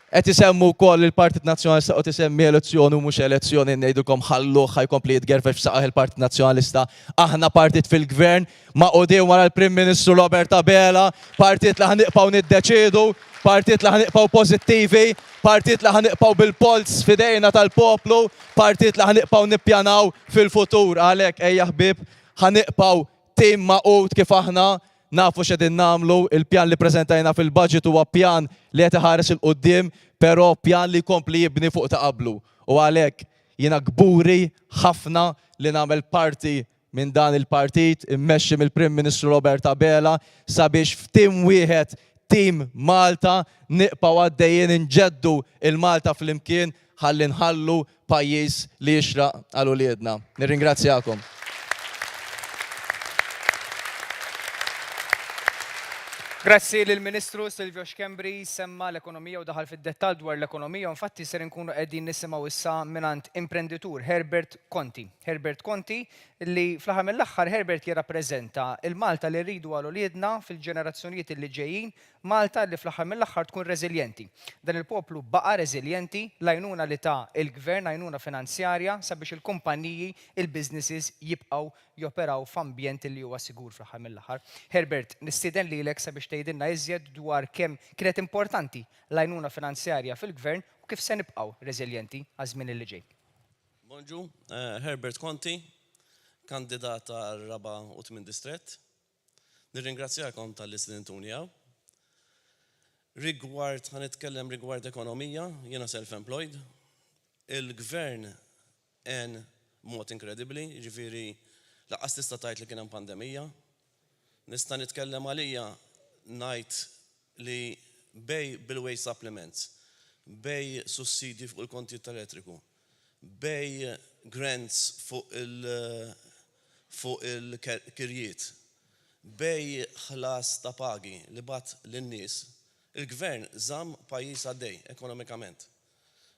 qed isemmu wkoll il-Partit Nazzjonalista qed isemmi elezzjoni u mhux elezzjoni ngħidulkom ħalluh ħajkompli jitgerfex f'saqaħ il-Partit Nazzjonalista. Aħna partit fil-gvern ma' qudiem wara l-Prim Ministru Robert Abela, partit li ħaniqpaw niddeċiedu, partit li ħaniqpaw pożittivi, partit li ħaniqpaw bil-polz fidejna tal-poplu, partit li ħaniqpaw nippjanaw fil-futur. Għalhekk ejja ħbieb ħaniqpaw tim maqut kif aħna nafu x'edin nagħmlu, il-pjan li preżentajna fil-budget huwa pjan li qed iħares il-qudiem, però pjan li jkompli jibni fuq ta' qablu. U għalhekk jiena gburi ħafna li nagħmel parti minn dan il-partit immexxi mill-Prim Ministru Robert Abela sabiex f'tim wieħed tim Malta niqpaw għaddejjin inġeddu il-Malta fl-imkien ħalli nħallu pajjiż li jixraq għal uliedna. Nirringrazzjakom. Grazzi lill-Ministru Silvio Xkembri semma l-ekonomija u daħal fid-dettall dwar l-ekonomija, infatti ser nkunu qegħdin nisimgħu issa minant imprenditur Herbert Conti. Herbert Conti li fl-aħħar mill-aħħar Herbert jirrappreżenta il-Malta li rridu għal uliedna fil-ġenerazzjonijiet li ġejjin, Malta li fl-aħħar mill-aħħar tkun reżiljenti. Dan il-poplu baqa' reżiljenti l-għajnuna li ta' il-gvern għajnuna finanzjarja sabiex il-kumpaniji, il-businesses jibqgħu joperaw f'ambjent li huwa sigur fl-aħħar mill-aħħar. Herbert, nistieden lilek sabiex tgħidilna iżjed dwar kemm kienet importanti l-għajnuna finanzjarja fil-gvern u kif se nibqgħu reżiljenti għaż-żmien li ġej. Bonġu, Herbert Conti, kandidat għal 84 distrett. Nirringrazzjakom tal-istudentuni hawn. Ħanitkellem rigward ekonomija, jiena self-employed. Il-gvern en mod inkredibbli, ġifieri laqqas tista' tgħid li kien hemm pandemija. Nista' nitkellem għalija ngħid li bej bil-way supplements, bej sussidji fuq il-konti tal-elettriku, bej grants fuq il-kirjiet, bej ħlas ta' pagi li bat lin-nies, il-gvern żamm pajjiż għaddej ekonomikament.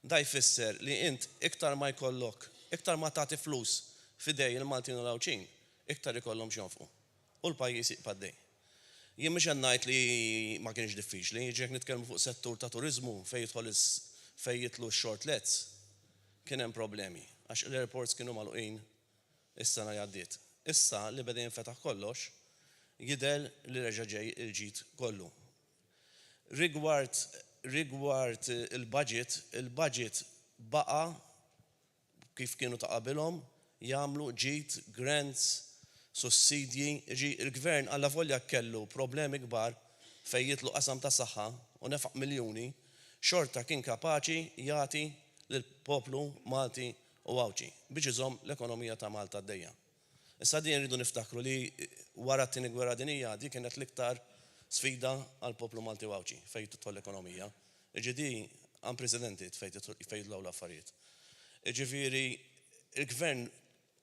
Da jfisser li int iktar ma jkollok, iktar ma tagħti flus fidej il-Maltin u l-Awċin, iktar ikollhom xjonfqu. U l-pajjiż jibqa' għaddej. Jien mhux ngħid li ma kienx diffiċli, ġiek nitkellmu fuq settur ta' turiżmu fejn jitlu x-shortlets, kien hemm problemi għax l-airports kienu magħluqin is-sena li għaddiet. Issa li beda jinfetaħ kollox, jidher li reġa' ġej il-ġid kollu. Rigward il-budget baqa kif kienu ta' qabilhom jagħmlu ġid, grants, sussidji, il-gvern alla volja kellu problemi kbar fejn jitlu qasam ta' saħħa u nefaq miljuni, xorta kien kapaċi jagħti lill-poplu Malti u Awċi biex iżomm l-ekonomija ta' Malta għaddejja. Issa din rridu niftakru li wara t-tieni gwerra dinjija di kienet l-iktar sfida għal poplu Malti u Awċi fejn titħol l-ekonomija. Ġidi unprecedented fejn jitlaw l-affarijiet. Ġifieri il-gvern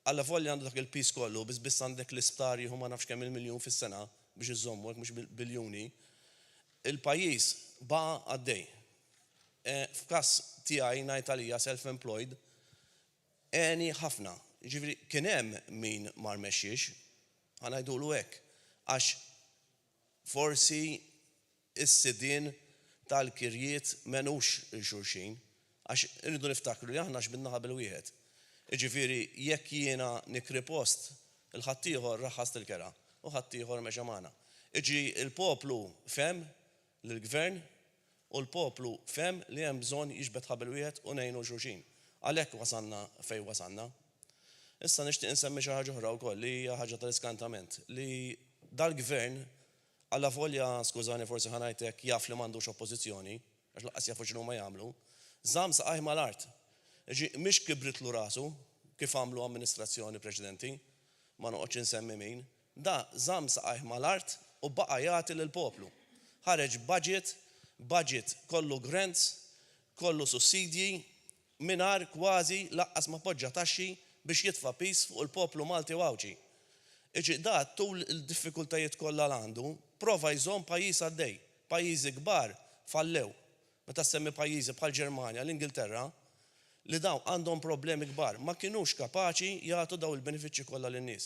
alla volja għandu dak il-pis kollu, biss għandek l-isptar jieħu ma nafx kemm il-miljun fis-sena biex iżommu hekk mhux biljuni. Il-pajjiż baqa' għaddej. F'każ tiegħi ngħid għalija self-employed, għeni ħafna. Ġifieri kien hemm min ma rmexxiex, ħanajdulu hekk, għax forsi is-sidien tal-kirjiet menux il-xulxin, għax irridu niftakru li aħna x'bidna ħabel wieħed. Ġifieri jekk jiena nikri post, il-ħaddieħor raħħast il-kera u ħaddieħor mexa magħna. Il-poplu fem lill-gvern u l-poplu fem li hemm bżonn jiġbed ħabel wieħed u ngħinu xulxin. Għalhekk wasalna fejn wasalna. Issa nixtieq insemmi xi ħaġa oħra wkoll li hija ħaġa tal-iskantament li dal-gvern alla volja, skużani forsi ħanajtek, jaf li m'għandux oppożizzjoni, għax laqqas jafu x'inhu ma jagħmlu, żamm saqajh mal-art. Mhix kibritlu rasu kif għamlu amministrazzjoni preċedenti, ma noqgħodx insemmi min, da żamm saqajh mal-art u baqa' jagħti lill-poplu. Ħareġ budget kollu grants, kollu sussidji, mingħajr kważi laqqas ma poġġa taxxi biex jitfa' pis fuq il-poplu Malti u Awċi. Da tul il-diffikultajiet kollha għandu, prova jżomm pajjiż għaddej, pajjiżi kbar fallew. Meta semmi pajjiżi bħal Ġermanja, l-Ingilterra, li dawn għandhom problemi kbar, ma kinux kapaċi jagħtu daw il-benefiċċji kollha lin-nies.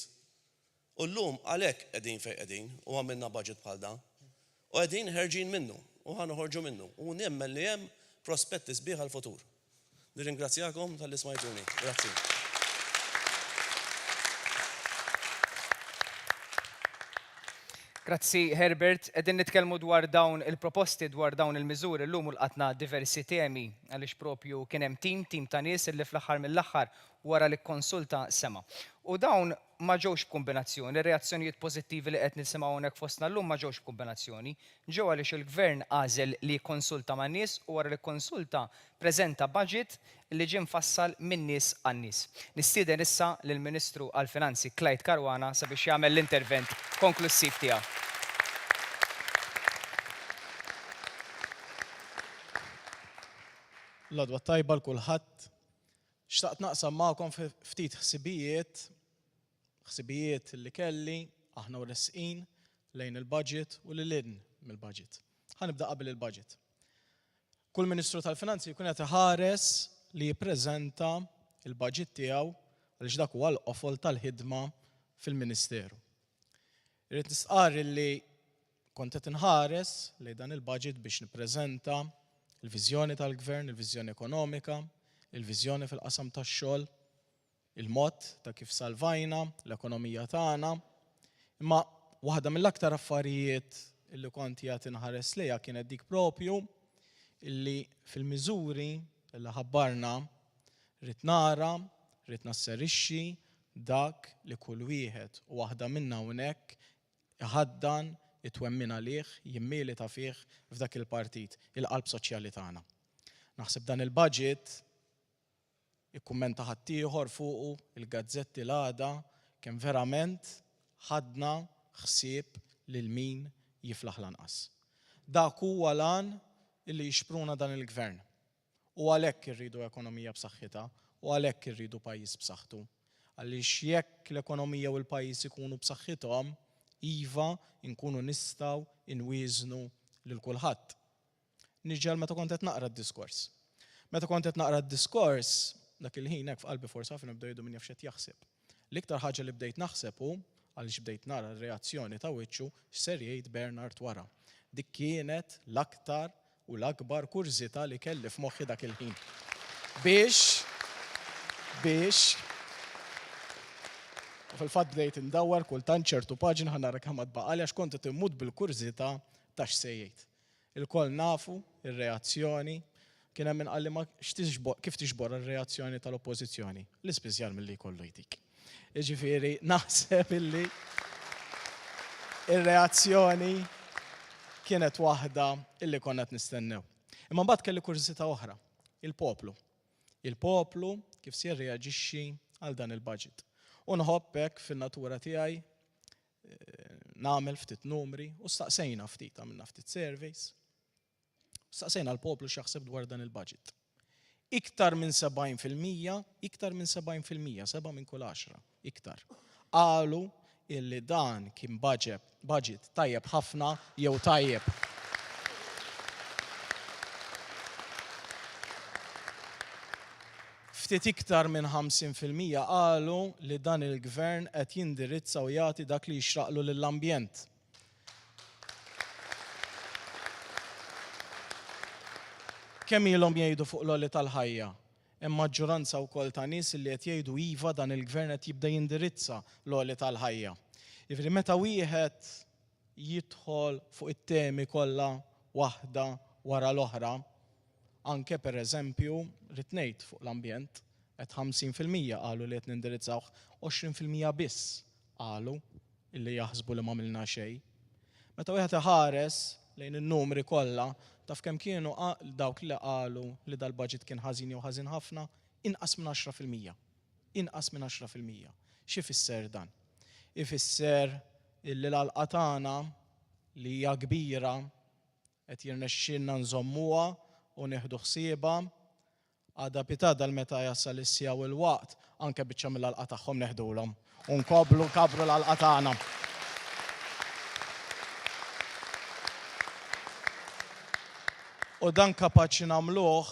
U llum għalhekk qegħdin fejn qegħdin u għamilna budget bħal dan. U qegħdin ħerġin minnu u ħanoħorġu minnu. U nemmen li hemm prospetti sbieħ għal-futur. Nirringrazzjakom tal-li smajtuni. Grazzi. Grazzi Herbert, edin nitkellmu dwar dawn il-proposti dwar dawn il-miżuri l-lum l-qatna diversi temi għaliex propju kien hemm tim ta' nies li fl-aħħar mill-aħħar wara li konsulta sema. U dawn ma ġewx b'kombinazzjoni, reazzjonijiet pożittivi li qed nisimgħu hawnhekk fostna llum ma ġewx b'kombinazzjoni. Ġew għaliex il-Gvern għażel li konsulta man nies u wara li konsulta preżenta budget li ġie mfassal minn nies għan-nies. Nistieden issa lill-Ministru għall-Finanzi Clyde Caruana sabiex jagħmel l-intervent konklusiv tiegħu. L-għadwa tajba l-kulħadd, xtaqt naqsam magħkom ftit ħsibijiet li kelli aħna u resqin lejn il-budget u lil-in mill-budget. Ħanibda qabel il-budget. Kull Ministru tal-Finanzi jkun qed iħares li jippreżenta il-budget tiegħu għaliex dak huwa l-qofol tal-ħidma fil-Ministeru. Irrid nistqar li kont qed inħares lejn dan il-budget biex nippreżenta il-viżjoni tal-Gvern, il-viżjoni ekonomika, il-viżjoni fil-qasam tax-xogħol, il-mod ta' kif salvajna l-ekonomija tagħna. Imma waħda mill-aktar affarijiet illi kont jagħti inħares lejha kienet dik propju illi fil-miżuri illi ħabbarna rrid nara, rrid nasserixxi dak li kull wieħed u waħda minna hawnhekk iħaddan itwemmin għalih, jimmieli ta' fih f'dak il-partit, il-qalb soċjali tagħna. Naħseb dan il-budget ikkummenta ħaddieħor fuqu il-gazzetti l-għada kemm verament ħadna ħsieb lil min jiflaħ lanqas. Dak huwa lan illi jixpruna dan il-Gvern. U għalhekk irridu ekonomija b'saħħitha u għalhekk irridu pajjiż b'saħħtu. Għaliex jekk l-ekonomija u l-pajjiż ikunu b'saħħithom, iva nkunu nistgħu inwiżnu lil kulħadd. Niġġel meta kont qed naqra d-diskors. Meta kont qed naqra d-diskors, dak il-ħin hekk f'qalbi forsi ħafna bdew jgħidu min jaf x'qed jaħseb. L-iktar ħaġa li bdejt naħseb hu għaliex bdejt nara r-reazzjoni ta' wiċċu x'ser jgħid Bernard wara. Dik kienet l-aktar u l-akbar kurżità li kelli f'moħħi dak il-ħin. Biex fil-fatt bdejt indawwar kultant ċertu paġina ħanara kemm tbaqali għax kont qed immut bil-kurżità ta' x'se jgħid. Il-koll nafu ir-reazzjoni kien hemm min qal li kif tixbor ir-reazzjoni tal-oppożizzjoni. L-ispiżjal milli jkollu jtik. Jiġifieri naħseb illi ir-reazzjoni kienet waħda illi konna qed nistennew. Imma mbagħad kelli kurżità oħra, il-poplu. Il-poplu kif se jirreaġixxi għal dan il-budget. U nħobbek fin-natura tiegħi nagħmel ftit numri u staqsejna ftit għamilna ftit surveys. Staqsejna l-poplu x'jaħseb dwar dan il-budget. Iktar minn 70%, 7 minn kull 10, iktar. Qalu illi dan kien budget tajjeb ħafna jew tajjeb. Ftit iktar minn 50% qalu li dan il-Gvern qed jindirizza u jagħti dak li jixraqlu lill-ambjent. Kemm ilhom jgħidu fuq l-għoli tal-ħajja, hemm maġġoranza wkoll ta' nies li qed jgħidu iva dan il-Gvern qed jibda jindirizza l-għoli tal-ħajja. Jiġifieri meta wieħed jidħol fuq it-temi kollha waħda wara l-oħra, anke pereżempju rid ngħid fuq l-ambjent qed 50% qalu li qed nindirizzawh, 20% biss qalu illi jaħsbu li m'għamilna xejn. Meta wieħed iħares lejn in-numri kollha taf kemm kienu dawk li qalu li dal-budget kien ħażin jew ħażin ħafna, inqas minn 10%. Inqas minn 10%. Xi fisser dan? Ifisser illi l-għalqa tagħna li hija kbira qed jirnexxinna nżommuha u nieħdu ħsiebha għadha pitada l-meta jasal is-sija u l-waqt anke biċċa mill-għalqa tagħhom neħdulhom u nkabru l-għalqa tagħna. U dan kapaċi nagħmluh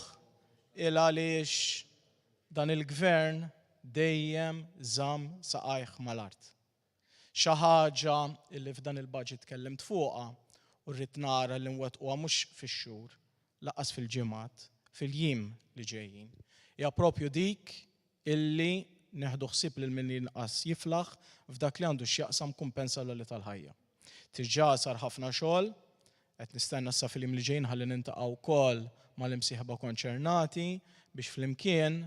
il għaliex dan il-Gvern dejjem żamm saqajh mal-art. Xi ħaġa li f'dan il-budget tkellimt fuqha u rrid nara li nwettquha mhux fix-xhur, laqas fil-ġimgħat, fil-jiem li ġejjin. Ja propju dik illi neħdu ħsieb lil min jinqas jiflaħ f'dak li għandu x'jaqsam kumpensa l tal-ħajja. Tiġà sar ħafna xogħol, qed nistenna sa fil-jiem li ġejjin ħalli nintaqgħu wkoll mal-imsieħba konċernati biex flimkien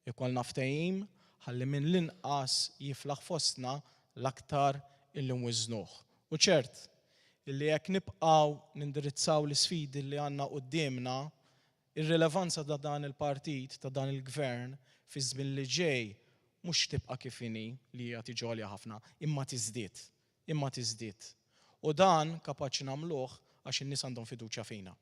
ikollna ftehim ħalli min l-inqas jiflaħ fostna l-aktar illi nwiżnuh. U ċert, illi jekk nibqgħu nindirizzaw l-isfidi li għandna qudiemna, ir-rilevanza ta' dan il-partit, ta' dan il-gvern, fi żmien li ġej mhux tibqa' kif inhi li hija tiġi għolja ħafna, imma tiżdied. U dan kapaċi nagħmluh għax in-nies għandhom fiduċja fina.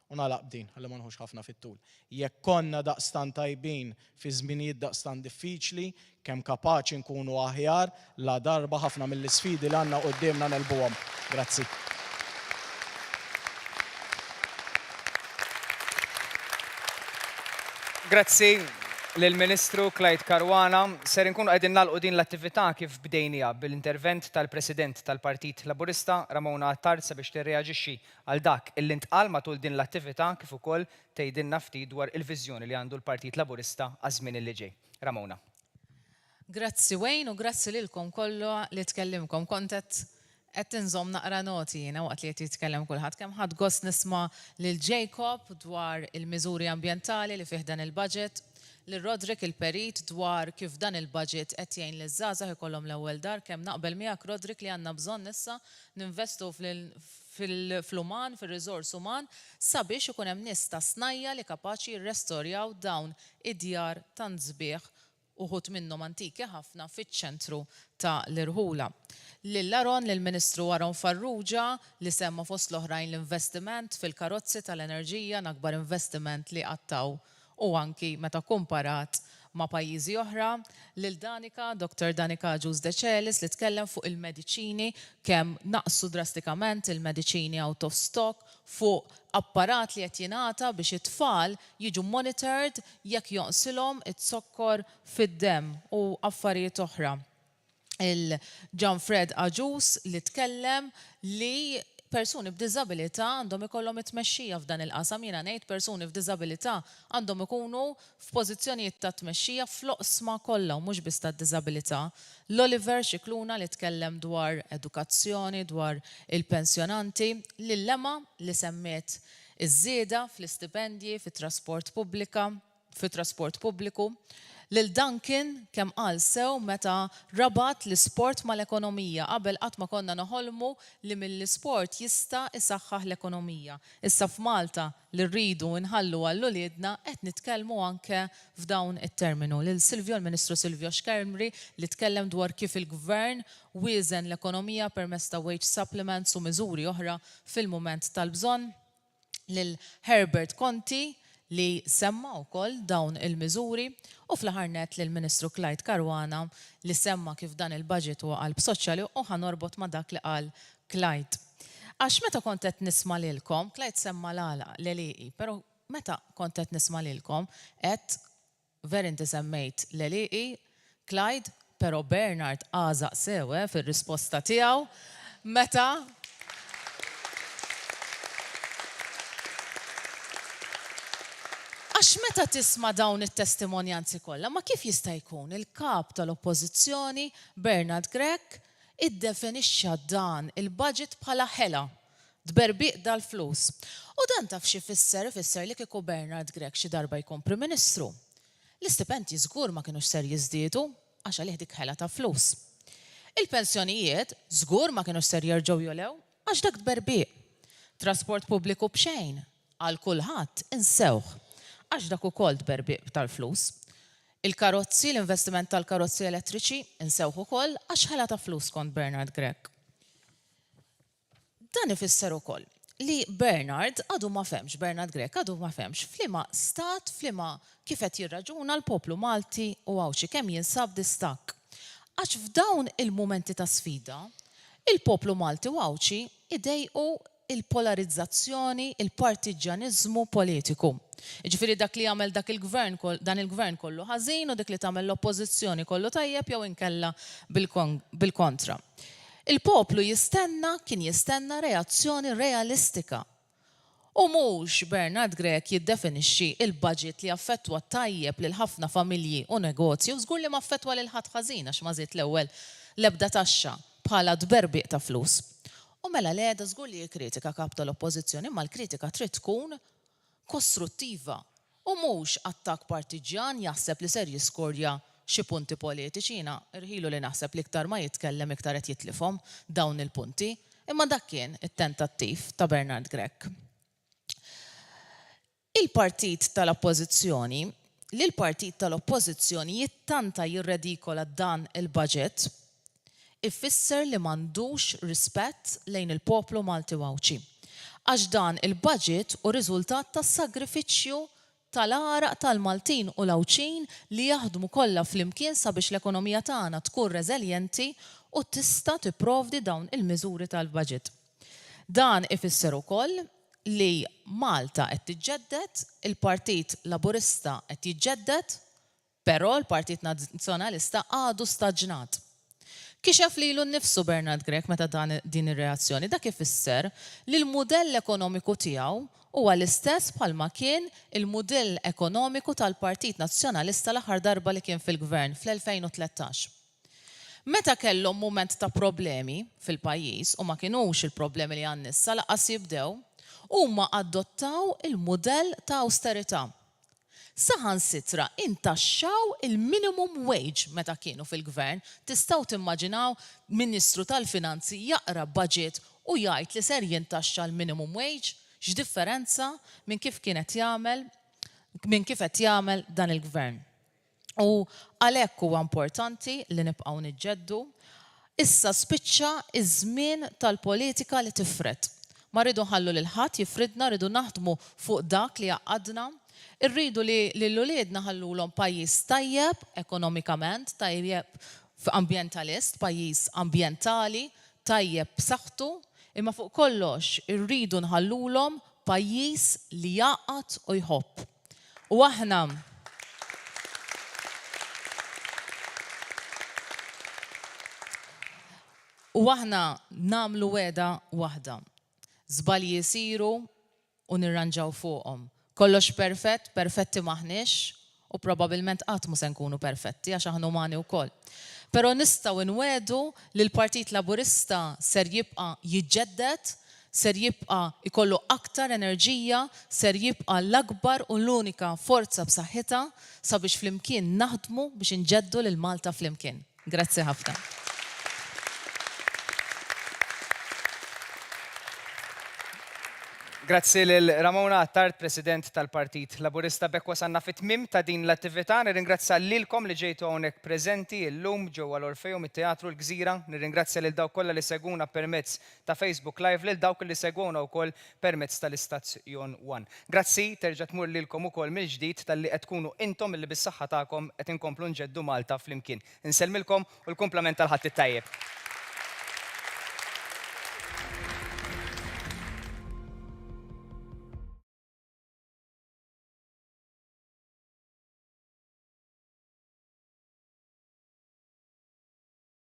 U nagħlaq b'din ħalli ma nħux ħafna fit-tul. Jekk konna daqstan tajbin fi żminijiet daqstan diffiċli, kemm kapaċi nkunu aħjar la darba ħafna mill-isfidi li għandna qudiemna nelbuhom. Grazzi. Grazzi lill-Ministru Clyde Caruana. Ser inkunu qegħdin nagħlqu din l-attività kif bdejnija bil-intervent tal-President tal-Partit Laburista Ramona Attard sabiex tirreaġixxi għal dak illi ntqal matul din l-attività kif ukoll tgħidilna ftit dwar il-viżjoni li għandu l-Partit Laburista għaż-żmien li ġej. Ramona. Grazzi Wayne u grazzi lilkom kollu li tkellimkom. Kont qed inżomm naqra noti jiena waqt li qed jitkellem kulħadd kemm ħadd gost nisma' lil Jacob dwar il-miżuri ambjentali li fih dan il-budget, lil Roderick il-Perit dwar kif dan il-budget qed jgħin liż-żgħażagħ ikollhom l-ewwel dar, kemm naqbel miegħek Roderick li għandna bżonn issa ninvestu fil-uman, fil-riżors uman, sabiex ikun hemm nies ta' snajja li kapaċi jirrestorjaw dawn id-djar tant sbieħ uħut minnhom antiki ħafna fiċ-ċentru ta' l-Irħula. Lill-Aron, lill-Ministru Aron Farrugia li semma fost l-oħrajn l-investiment fil-karozzi tal-enerġija n-akbar investiment li qattaw u anki meta komparat ma' pajjiżi oħra, lil Danika, Dr. Danika Ġuż De Celis li tkellem fuq il-mediċini kemm naqsu drastikament il-mediċini out of stock fuq apparat li qed jingħata biex it-tfal jiġu monitored jekk jonqsilhom it-sokkor fid-demm u affarijiet oħra. Il-John Fred Aġus li tkellem li persuni b'diżabilità għandhom ikollhom it-tmexxija f'dan il-qasam. Jiena ngħid persuni b'diżabilità għandhom ikunu f'pożizzjonijiet ta' tmexxija fl-oqsma kollha u mhux biss tad-diżabilità. L-Oliver Xikluna li tkellem dwar edukazzjoni, dwar il-pensjonanti, lil-Lema li semmiet iż-żieda fl-istipendji fit-trasport pubbliku. Lil Duncan kemm qal sew meta rabat l-isport mal-ekonomija qabel qatt ma konna noħolmu li mill-isport jista' isaħħaħ l-ekonomija. Issa f'Malta li rridu nħallu għall uliedna qed nitkellmu anke f'dawn it-terminu. Lil Silvio, l-Ministru Silvio Xkermri li tkellem dwar kif il-Gvern wieżen l-ekonomija permezz ta' wage supplements u miżuri oħra fil-mument tal-bżonn. Lil Herbert Conti li semma wkoll dawn il-miżuri u fl-aħħar nett lill-Ministru Clyde Caruana li semma kif dan il-budget huwa qalb soċjali u ħanorbot ma' dak li qal Clyde. Għax meta kont qed nisma' lilkom, Clyde semma l-Eliqi, però meta kont qed nisma' lilkom qed ver inti semmejt l-Eliqi, Clyde, però Bernard għażaq sew fir-risposta tiegħu meta Għax meta tisma' dawn it-testimonjanzi kollha, ma kif jista' jkun il-kap tal-Oppożizzjoni Bernard Grech iddefinixxa dan il-budget bħala ħela, tberbiq dal-flus. U dan taf xi fisser li kieku Bernard Grech xi darba jkun Prim Ministru. L-istipendji żgur ma kinux ser jiżdiedu għax għalih dik ħela ta' flus. Il-pensjonijiet żgur ma kinux ser jerġgħu jolew għax dak tberbiq. Trasport pubbliku b'xejn għal kulħadd insewħ. Għax dak ukoll tberbiq tal-flus. Il-karozzi, l-investiment tal-karozzi elettriċi insewħu ukoll għax ħela ta' flus kont Bernard Grech. Dan ifisser ukoll li Bernard Grech għadu ma femx flima stat, flima kif qed jirraġuna l-poplu Malti u għawxi kemm jinsab distak. Għax f'dawn il-momenti ta' sfida, il-poplu Malti u għawxi idejqu il-polarizzazzjoni, il-partiġanizmu politiku. Ġifieri dak li jagħmel dan il-gvern kollu ħażin u dik li tagħmel l-oppożizzjoni kollu tajjeb jew inkella bil-kontra. Il-poplu kien jistenna reazzjoni realistika. U mhux Bernard Grek jiddefinixxi il-budget li affettwa tajjeb lil ħafna familji u negozji u żgur li ma affettwa lil ħadd ħażin għax ma żied l-ewwel l-ebda taxxa bħala dberbiq ta' flus. U mela l-għeda żgur li jikkritika kap tal-oppożizzjoni, imma l-kritika trid tkun kostruttiva u mhux attak partiġjan jaħseb li ser jiskorja xi punti politiċi. Jiena irħilu li naħseb li iktar ma jitkellem iktar qed jitlifhom dawn il-punti, imma dak kien it-tentattiv ta' Bernard Grek. Il-partit tal-oppożizzjoni, li l-partit tal-oppożizzjoni jittanta jirredikola dan il-budget, ifisser li m'għandux rispett lejn il-poplu Malti Wawċi. Għax dan il-budget u riżultat tas-sagrifiċċju tal-għaraq tal-Maltin u l-Awċin li jaħdmu kollha flimkien sabiex l-ekonomija tagħna tkun reżiljenti u tista' tipprovdi dawn il-miżuri tal-budget. Dan ifisser ukoll li Malta qed tiġġedded, il-Partit Laburista qed jiġġedded, però l-Partit Nazzjonalista għadu staġnat. Kixef lilu nnifsu Bernard Grek meta din ir-reazzjoni, dak ifisser li l-mudell ekonomiku tiegħu huwa l-istess bħalma kien il-mudell ekonomiku tal-Partit Nazzjonalista l-aħħar darba li kien fil-gvern fl-2013. Meta kellhom mument ta' problemi fil-pajjiż u ma kinux il-problemi li għan issa laqas jibdew, huma adottaw il-mudell ta' austerità. Saħansitra intaxxaw il-minimum wage meta kienu fil-gvern, tistgħu timmaġinaw Ministru tal-Finanzi jaqra budget u jgħid li ser jintaxxa l-minimum wage, x'differenza minn kif qed jagħmel dan il-gvern. U għalhekk huwa importanti li nibqgħu niġġeddu, issa spiċċa iż-żmien tal-politika li tifred. Ma rridu nħallu lil ħadd jifridna, rridu naħdmu fuq dak li jaqadna. Irridu li l-uliedna ħallulhom pajjiż tajjeb ekonomikament, tajjeb ambientalist, pajjiż ambjentali, tajjeb b'saħħtu, imma fuq kollox irridu nħallulhom pajjiż li jaqgħad u jħobb. U aħna nagħmlu weda waħda. Żbalji jsiru u nirranġaw fuqhom. Kollox perfett, perfetti maħniex u probabbilment qatt mhu se nkunu perfetti għax aħna umani wkoll. Però nistgħu nwedu li l-Partit Laburista ser jibqa' jiġġedded, ser jibqa' ikollu aktar enerġija, ser jibqa' l-akbar u l-unika forza b'saħħitha sabiex flimkien naħdmu biex inġeddu lil Malta flimkien. Grazzi ħafna. Grazzi lil Ramona Attard, President tal-Partit Laburista, bekk wasanna fit-tmiem ta' din l-attività. Nirringrazzja lilkom li ġejtu hawnhekk preżenti llum ġewwa l-Orfeum it-Teatru l-Gżira. Nirringrazzja lil dawk kollha li seguna permezz ta' Facebook Live, lil dawk li seguna wkoll permezz tal-Istazzjon 1. Grazzi terġa' tmur lilkom ukoll mill-ġdid talli qed tkunu intom illi bis-saħħa tagħkom qed inkomplu nġeddu Malta flimkien. Insellmilkom u l-kumplament tal-ħadd it-tajjeb.